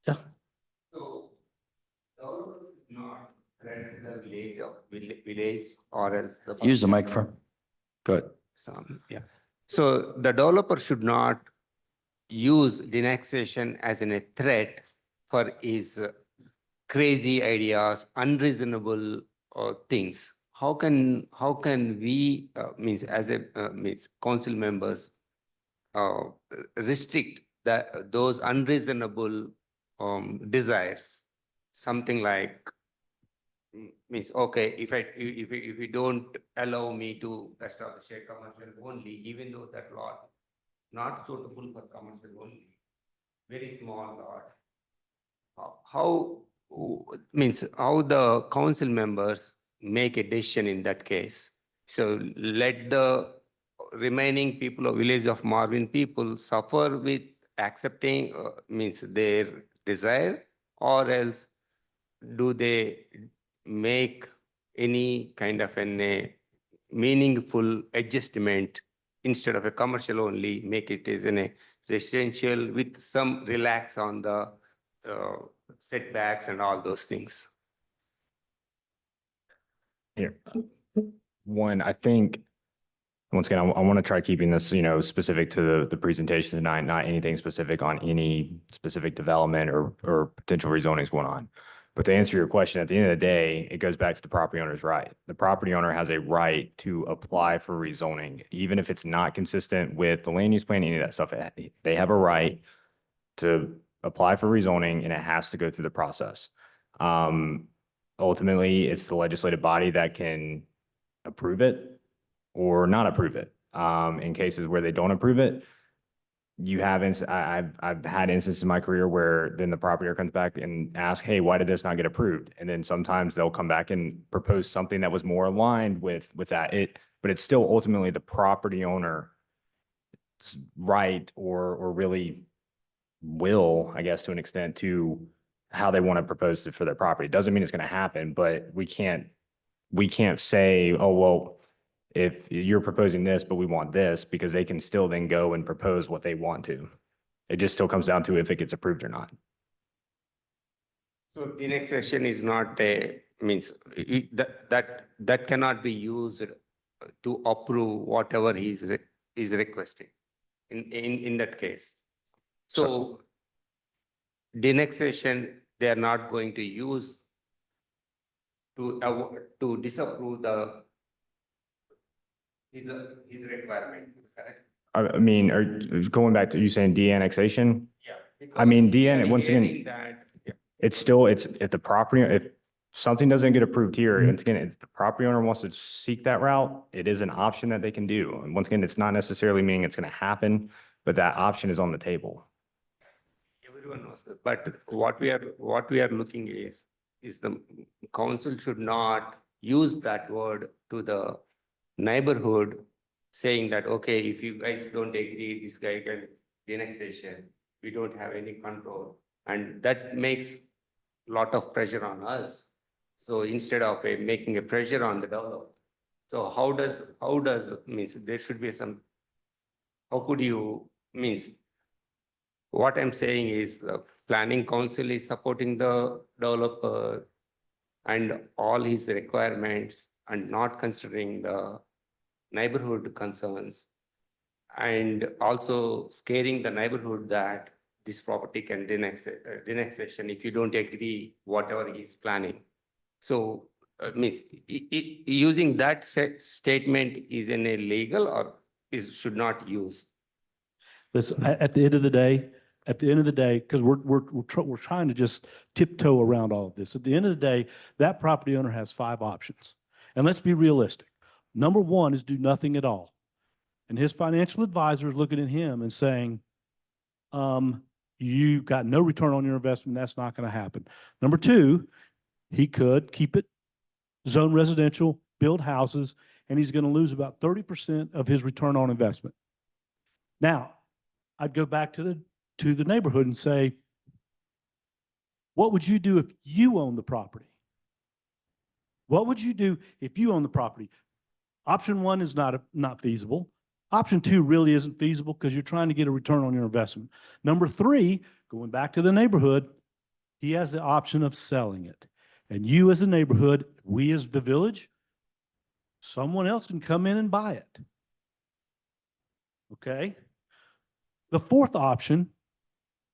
Yeah. So, not rent the village of village or else the. Use the microphone. Good. Yeah. So the developer should not use de-annexation as a threat for his crazy ideas, unreasonable things. How can we means as a means council members restrict those unreasonable desires? Something like means, okay, if you don't allow me to establish a commercial only, even though that lot not suitable for commercial only, very small lot. How means how the council members make a decision in that case? So let the remaining people of village of Marvin people suffer with accepting means their desire, or else do they make any kind of a meaningful adjustment instead of a commercial only, make it as in a residential with some relax on the setbacks and all those things? Here. One, I think, once again, I want to try keeping this, specific to the presentation tonight, not anything specific on any specific development or potential rezonings going on. But to answer your question, at the end of the day, it goes back to the property owner's right. The property owner has a right to apply for rezoning, even if it's not consistent with the land use plan, any of that stuff. They have a right to apply for rezoning, and it has to go through the process. Ultimately, it's the legislative body that can approve it or not approve it. In cases where they don't approve it, I've had instances in my career where then the property owner comes back and asks, hey, why did this not get approved? And then sometimes they'll come back and propose something that was more aligned with that. But it's still ultimately the property owner's right or really will, I guess, to an extent, to how they want to propose it for their property. Doesn't mean it's going to happen, but we can't say, oh, well, if you're proposing this, but we want this, because they can still then go and propose what they want to. It just still comes down to if it gets approved or not. So de-annexation is not means that cannot be used to approve whatever is requesting in that case. So de-annexation, they are not going to use to disapprove his requirement, correct? I mean, going back to you saying de-annexation? Yeah. I mean, Once again, it's if the property, if something doesn't get approved here, once again, if the property owner wants to seek that route, it is an option that they can do. And once again, it's not necessarily meaning it's going to happen, but that option is on the table. everyone knows that. But what we are looking is the council should not use that word to the neighborhood, saying that, okay, if you guys don't agree, this guy can de-annexation, we don't have any control. And that makes a lot of pressure on us. So instead of making a pressure on the developer. So how does means there should be some, how could you means, what I'm saying is the planning council is supporting the developer and all his requirements and not considering the neighborhood concerns, and also scaring the neighborhood that this property can de-annexation if you don't agree whatever he's planning. So means using that statement is an illegal or should not use? Listen, at the end of the day, because we're trying to just tiptoe around all of this. At the end of the day, that property owner has 5 options. And let's be realistic. Number 1 is do nothing at all. And his financial advisor is looking at him and saying, you got no return on your investment. That's not going to happen. Number 2, he could keep it zone residential, build houses, and he's going to lose about 30% of his return on investment. Now, I'd go back to the neighborhood and say, what would you do if you own the property? What would you do if you own the property? Option 1 is not feasible. Option 2 really isn't feasible because you're trying to get a return on your investment. Number 3, going back to the neighborhood, he has the option of selling it. And you as a neighborhood, we as the village, someone else can come in and buy it. Okay? The 4th option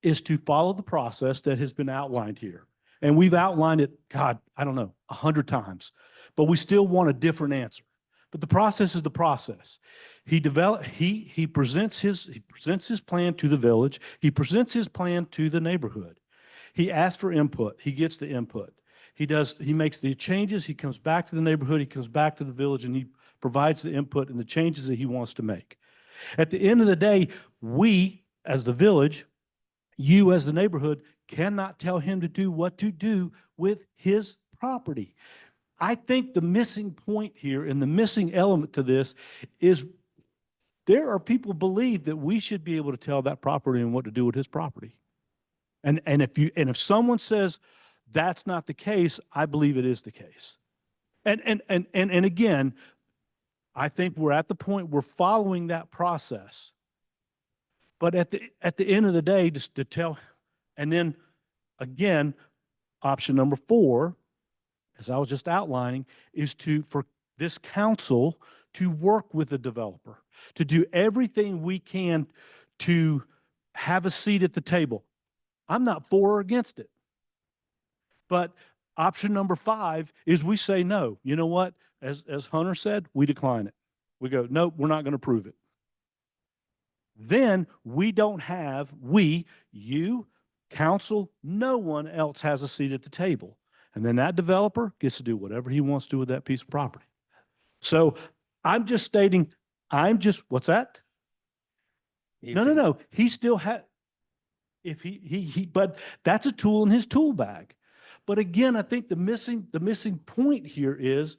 is to follow the process that has been outlined here. And we've outlined it, God, I don't know, 100 times, but we still want a different answer. But the process is the process. He presents his plan to the village. He presents his plan to the neighborhood. He asks for input. He gets the input. He makes the changes. He comes back to the neighborhood. He comes back to the village, and he provides the input and the changes that he wants to make. At the end of the day, we as the village, you as the neighborhood, cannot tell him to do what to do with his property. I think the missing point here and the missing element to this is there are people who believe that we should be able to tell that property and what to do with his property. And if someone says that's not the case, I believe it is the case. And again, I think we're at the point we're following that process. But at the end of the day, just to tell, and then again, option number 4, as I was just outlining, is for this council to work with the developer, to do everything we can to have a seat at the table. I'm not for or against it. But option number 5 is we say no. You know what? As Hunter said, we decline it. We go, no, we're not going to approve it. Then we don't have, you, council, no one else has a seat at the table. And then that developer gets to do whatever he wants to do with that piece of property. So I'm just stating, what's that? No. He still had, but that's a tool in his tool bag. But again, I think the missing point here is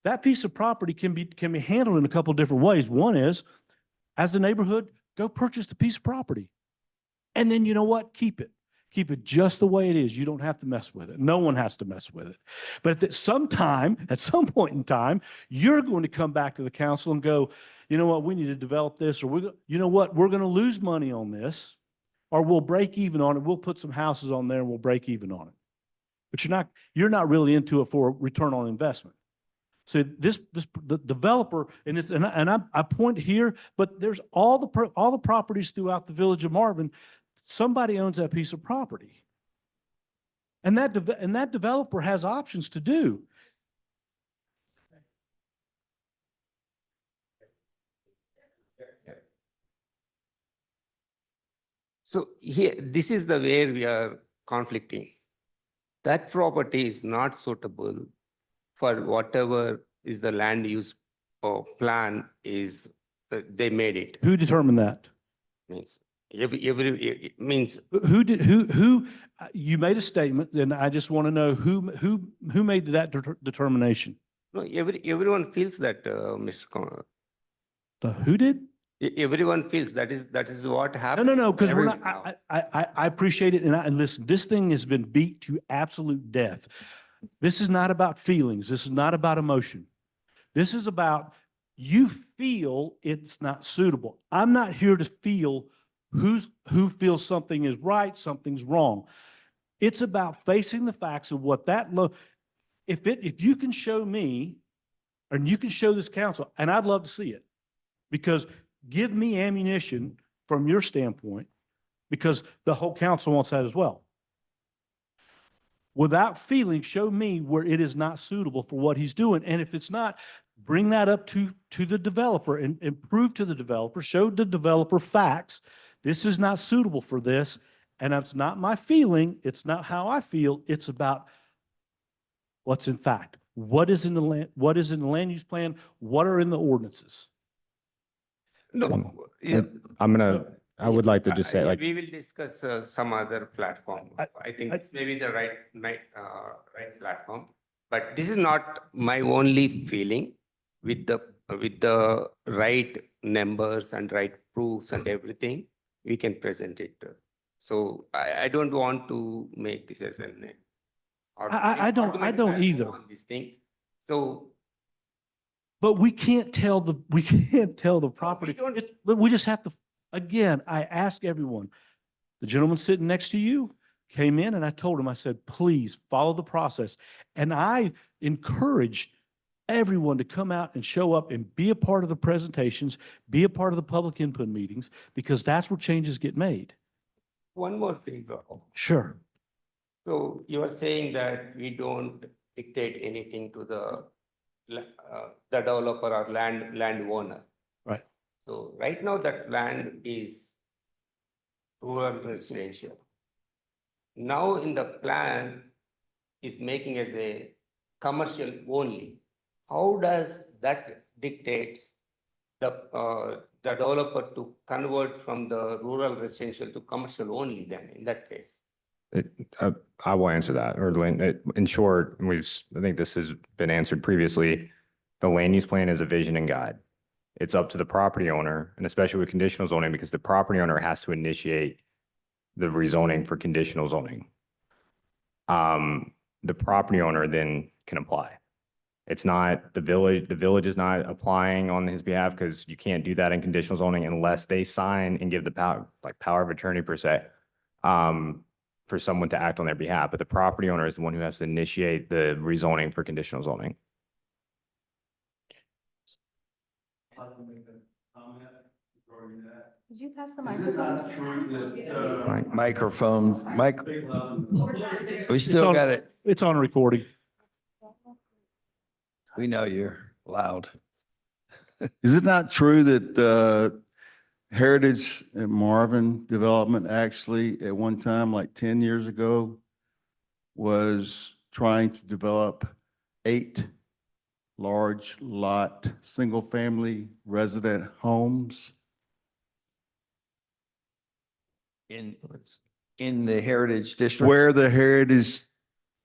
that piece of property can be handled in a couple of different ways. One is, as the neighborhood, go purchase the piece of property. And then you know what? Keep it. Keep it just the way it is. You don't have to mess with it. No one has to mess with it. But at some point in time, you're going to come back to the council and go, you know what, we need to develop this, or you know what, we're going to lose money on this, or we'll break even on it. We'll put some houses on there and we'll break even on it. But you're not really into it for return on investment. So the developer, I point here, but there's all the properties throughout the village of Marvin. Somebody owns that piece of property, and that developer has options to do. So here, this is the where we are conflicting. That property is not suitable for whatever is the land use plan is, they made it. Who determined that? Means it means Who, you made a statement, and I just want to know who made that determination? no, everyone feels that, Mr. Who did? Everyone feels that is what happened. No, because we're not, I appreciate it. And listen, this thing has been beat to absolute death. This is not about feelings. This is not about emotion. This is about you feel it's not suitable. I'm not here to feel who feels something is right, something's wrong. It's about facing the facts of what if you can show me, and you can show this council, and I'd love to see it, because give me ammunition from your standpoint, because the whole council wants that as well. Without feeling, show me where it is not suitable for what he's doing. And if it's not, bring that up to the developer and prove to the developer, show the developer facts. This is not suitable for this. And that's not my feeling. It's not how I feel. It's about what's in fact. What is in the land use plan? What are in the ordinances? No, yeah. I would like to just say, like, We will discuss some other platform. I think this may be the right platform. But this is not my only feeling. With the right numbers and right proofs and everything, we can present it. So I don't want to make this as an. I don't either. On this thing. So. But we can't tell the property. We just have to, again, I ask everyone, the gentleman sitting next to you came in and I told him, I said, please follow the process. And I encouraged everyone to come out and show up and be a part of the presentations, be a part of the public input meetings, because that's where changes get made. One more thing, bro. Sure. So you are saying that we don't dictate anything to the developer or landowner. Right. So right now that land is rural residential. Now in the plan is making as a commercial only. How does that dictates the developer to convert from the rural residential to commercial only then in that case? I will answer that, or Lynn. In short, I think this has been answered previously. The land use plan is a vision and guide. It's up to the property owner, and especially with conditional zoning, because the property owner has to initiate the rezoning for conditional zoning. The property owner then can apply. It's not the village is not applying on his behalf, because you can't do that in conditional zoning unless they sign and give the power of attorney per se, for someone to act on their behalf. But the property owner is the one who has to initiate the rezoning for conditional zoning. Did you pass the microphone? Microphone, we still got it. It's on recording. We know you're loud. Is it not true that Heritage and Marvin development actually at one time, like 10 years ago, was trying to develop 8 large lot, single-family resident homes? In the Heritage District? Where the Heritage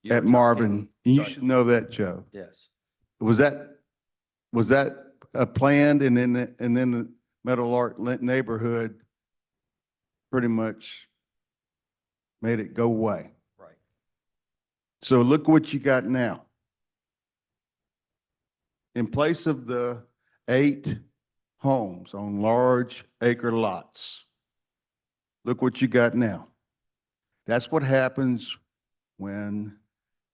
You were at talking- Marvin, and you Sorry. should know that, Joe. Yes. Was that planned, and then the Meadowlark neighborhood pretty much made it go away? Right. So look what you got now. In place of the 8 homes on large acre lots, look what you got now. That's what happens when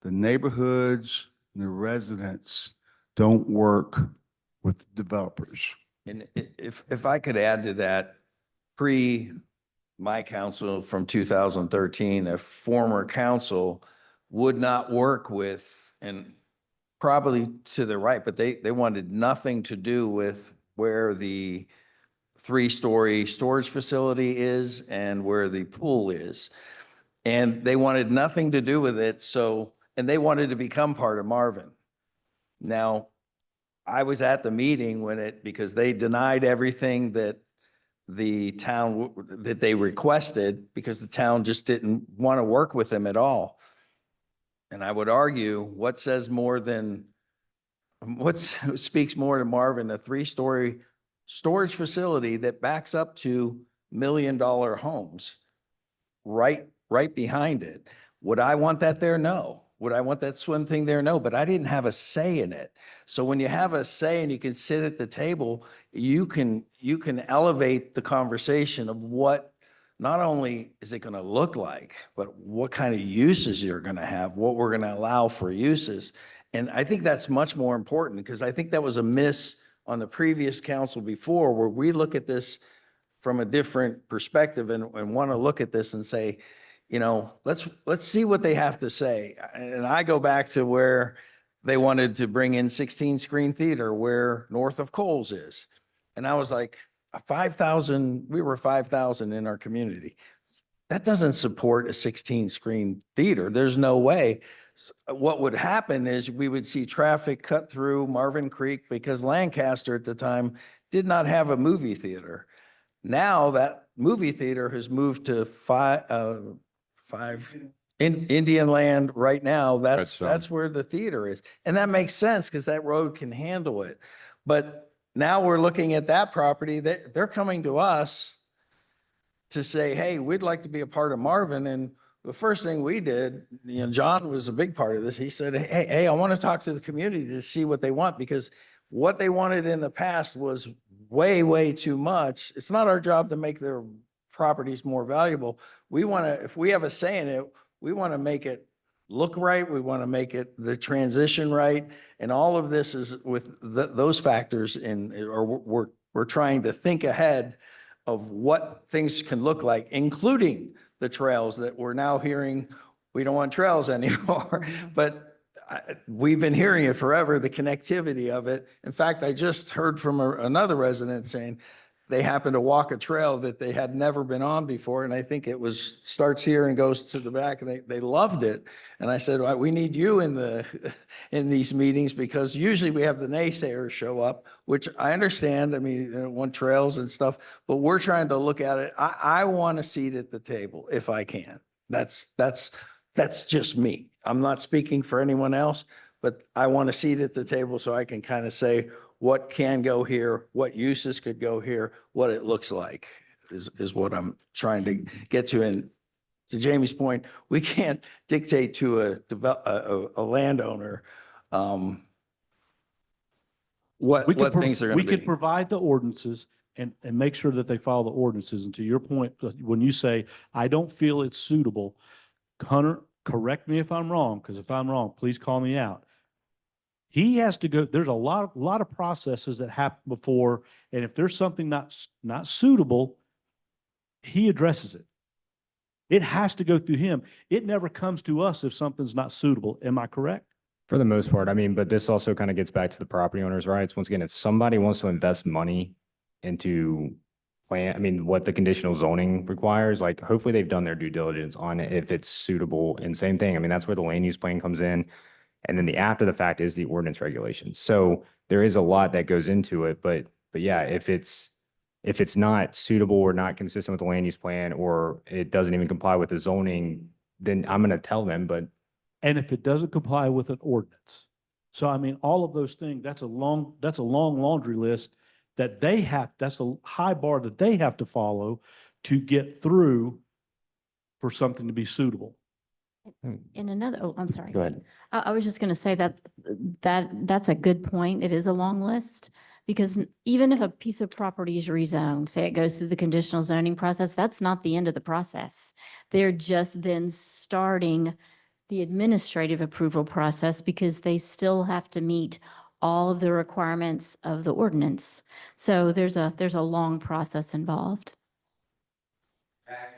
the neighborhoods and the residents don't work with developers. And if I could add to that, my council from 2013, a former council would not work with, and probably to the right, but they wanted nothing to do with where the 3-story storage facility is and where the pool is. And they wanted nothing to do with it. And they wanted to become part of Marvin. Now, I was at the meeting because they denied everything that the town, that they requested, because the town just didn't want to work with them at all. And I would argue, what speaks more to Marvin, a 3-story storage facility that backs up to $1 million homes right behind it. Would I want that there? No. Would I want that swim thing there? No, but I didn't have a say in it. So when you have a say and you can sit at the table, you can elevate the conversation of what, not only is it going to look like, but what kind of uses you're going to have, what we're going to allow for uses. And I think that's much more important, because I think that was a miss on the previous council before, where we look at this from a different perspective and want to look at this and say, let's see what they have to say. And I go back to where they wanted to bring in 16 screen theater where north of Coles is. And I was like, 5,000, we were 5,000 in our community. That doesn't support a 16 screen theater. There's no way. What would happen is we would see traffic cut through Marvin Creek because Lancaster at the time did not have a movie theater. Now that movie theater has moved to Indian Land right now. That's where the theater is. And that makes sense because that road can handle it. But now we're looking at that property that they're coming to us to say, hey, we'd like to be a part of Marvin. And the first thing we did, John was a big part of this. He said, hey, I want to talk to the community to see what they want, because what they wanted in the past was way, way too much. It's not our job to make their properties more valuable. We want to, if we have a say in it, we want to make it look right. We want to make it the transition right. And all of this is with those factors we're trying to think ahead of what things can look like, including the trails that we're now hearing. We don't want trails anymore, but we've been hearing it forever, the connectivity of it. In fact, I just heard from another resident saying they happened to walk a trail that they had never been on before. And I think it starts here and goes to the back, and they loved it. And I said, well, we need you in these meetings, because usually we have the naysayers show up, which I understand. I mean, they want trails and stuff, but we're trying to look at it. I want a seat at the table if I can. That's just me. I'm not speaking for anyone else, but I want a seat at the table so I can kind of say what can go here, what uses could go here, what it looks like is what I'm trying to get to. And to Jamie's point, we can't dictate to a landowner what things are going to be. We could provide the ordinances and make sure that they follow the ordinances. And to your point, when you say, I don't feel it's suitable, Hunter, correct me if I'm wrong, because if I'm wrong, please call me out. He has to go, there's a lot of processes that happen before, and if there's something not suitable, he addresses it. It has to go through him. It never comes to us if something's not suitable. Am I correct? For the most part, I mean, but this also kind of gets back to the property owner's rights. Once again, if somebody wants to invest money into what the conditional zoning requires, like hopefully they've done their due diligence on it if it's suitable. And same thing, I mean, that's where the land use plan comes in. And then the after the fact is the ordinance regulations. So there is a lot that goes into it, but yeah, if it's not suitable or not consistent with the land use plan, or it doesn't even comply with the zoning, then I'm going to tell them, but. And if it doesn't comply with an ordinance. So I mean, all of those things, that's a long laundry list that that's a high bar that they have to follow to get through for something to be suitable. In another, I'm sorry. Go ahead. I was just going to say that's a good point. It is a long list, because even if a piece of property is rezoned, say it goes through the conditional zoning process, that's not the end of the process. They're just then starting the administrative approval process, because they still have to meet all of the requirements of the ordinance. So there's a long process involved. That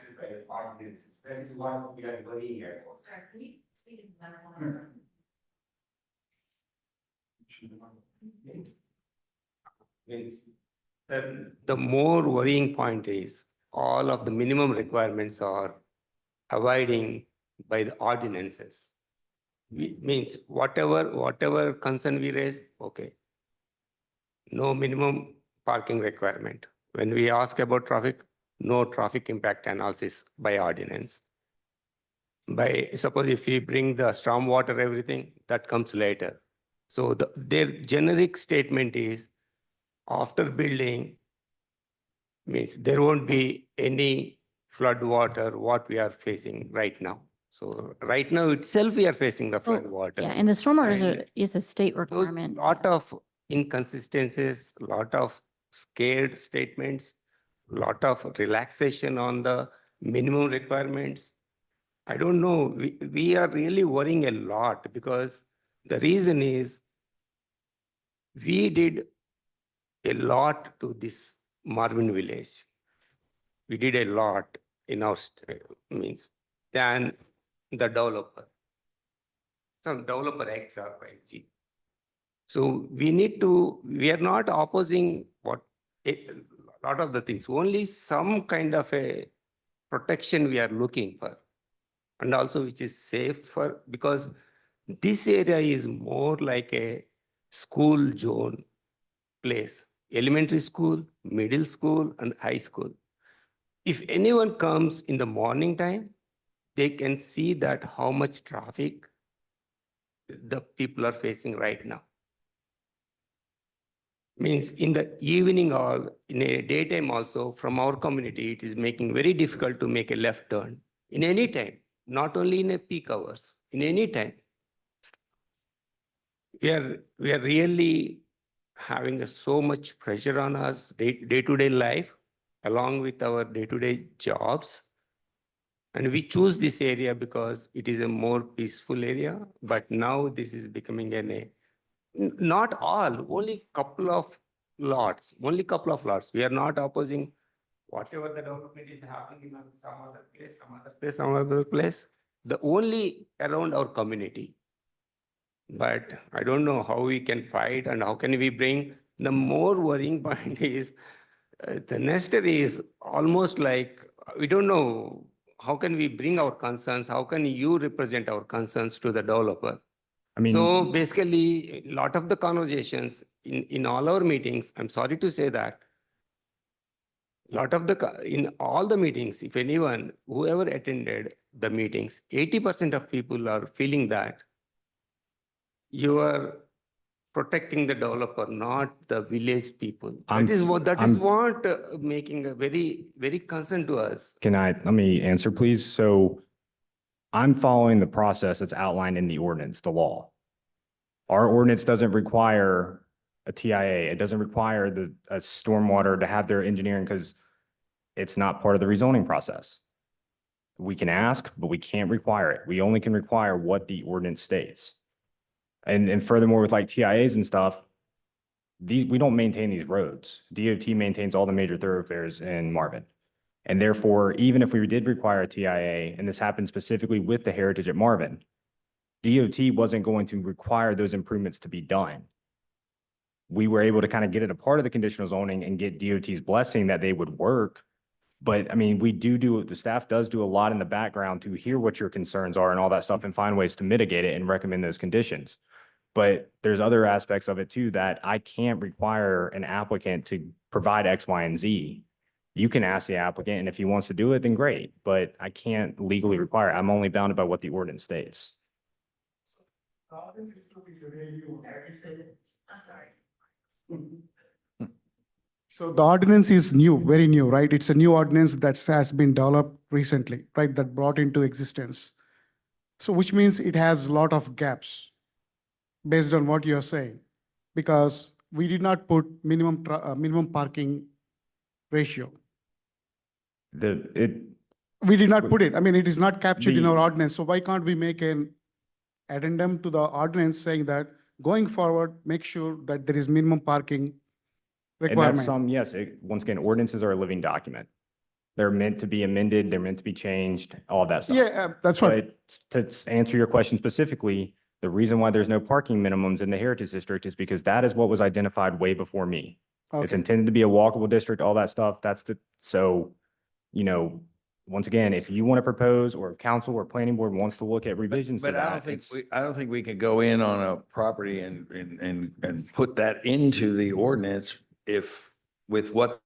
is why we are going here. The more worrying point is all of the minimum requirements are avoiding by the ordinances. Means whatever concern we raise, okay. No minimum parking requirement. When we ask about traffic, no traffic impact analysis by ordinance. Suppose if we bring the stormwater, everything, that comes later. So their generic statement is, after building, means there won't be any flood water what we are facing right now. So right now itself we are facing the flood water. Yeah, and the stormwater is a state requirement. Lot of inconsistencies, lot of scared statements, lot of relaxation on the minimum requirements. I don't know, we are really worrying a lot, because the reason is we did a lot to this Marvin village. We did a lot in our, means than the developer. Some developer X or Y, G. So we are not opposing a lot of the things, only some kind of a protection we are looking for. And also which is safe for, because this area is more like a school zone place, elementary school, middle school, and high school. If anyone comes in the morning time, they can see that how much traffic the people are facing right now. Means in the evening or in a daytime also, from our community, it is making very difficult to make a left turn in any time, not only in a peak hours, in any time. We are really having so much pressure on us day-to-day life, along with our day-to-day jobs. And we choose this area because it is a more peaceful area, but now this is becoming not all, only couple of lots, only couple of lots. We are not opposing whatever the development is happening in some other place, some other place, some other place, the only around our community. But I don't know how we can fight and how can we bring, the more worrying point is the nester is almost like, we don't know, how can we bring our concerns? How can you represent our concerns to the developer? I mean, So basically, a lot of the conversations in all our meetings, I'm sorry to say that, in all the meetings, if anyone, whoever attended the meetings, 80% of people are feeling that you are protecting the developer, not the village people. That is what making a very, very concern to us. let me answer, please? So I'm following the process that's outlined in the ordinance, the law. Our ordinance doesn't require a TIA. It doesn't require a stormwater to have their engineering because it's not part of the rezoning process. We can ask, but we can't require it. We only can require what the ordinance states. And furthermore, with like TIAs and stuff, we don't maintain these roads. DOT maintains all the major thoroughfares in Marvin. And therefore, even if we did require a TIA, and this happened specifically with the heritage at Marvin, DOT wasn't going to require those improvements to be done. We were able to kind of get it a part of the conditional zoning and get DOT's blessing that they would work. But I mean, the staff does do a lot in the background to hear what your concerns are and all that stuff and find ways to mitigate it and recommend those conditions. But there's other aspects of it too that I can't require an applicant to provide X, Y, and Z. You can ask the applicant, and if he wants to do it, then great, but I can't legally require it. I'm only bounded by what the ordinance states. So the ordinance is new, very new, right? It's a new ordinance that has been developed recently, right? That brought into existence. So which means it has a lot of gaps based on what you're saying, because we did not put minimum parking ratio. We did not put it. I mean, it is not captured in our ordinance. So why can't we make an addendum to the ordinance saying that going forward, make sure that there is minimum parking And that's requirement? yes, once again, ordinances are a living document. They're meant to be amended, they're meant to be changed, all of that stuff. Yeah, that's right. But to answer your question specifically, the reason why there's no parking minimums in the Heritage District is because that is what was identified way before me. It's Okay. intended to be a walkable district, all that stuff. So, once again, if you want to propose or if council or planning board wants to look at revisions to But I that, don't think we can go in on a property and put that into the ordinance if with what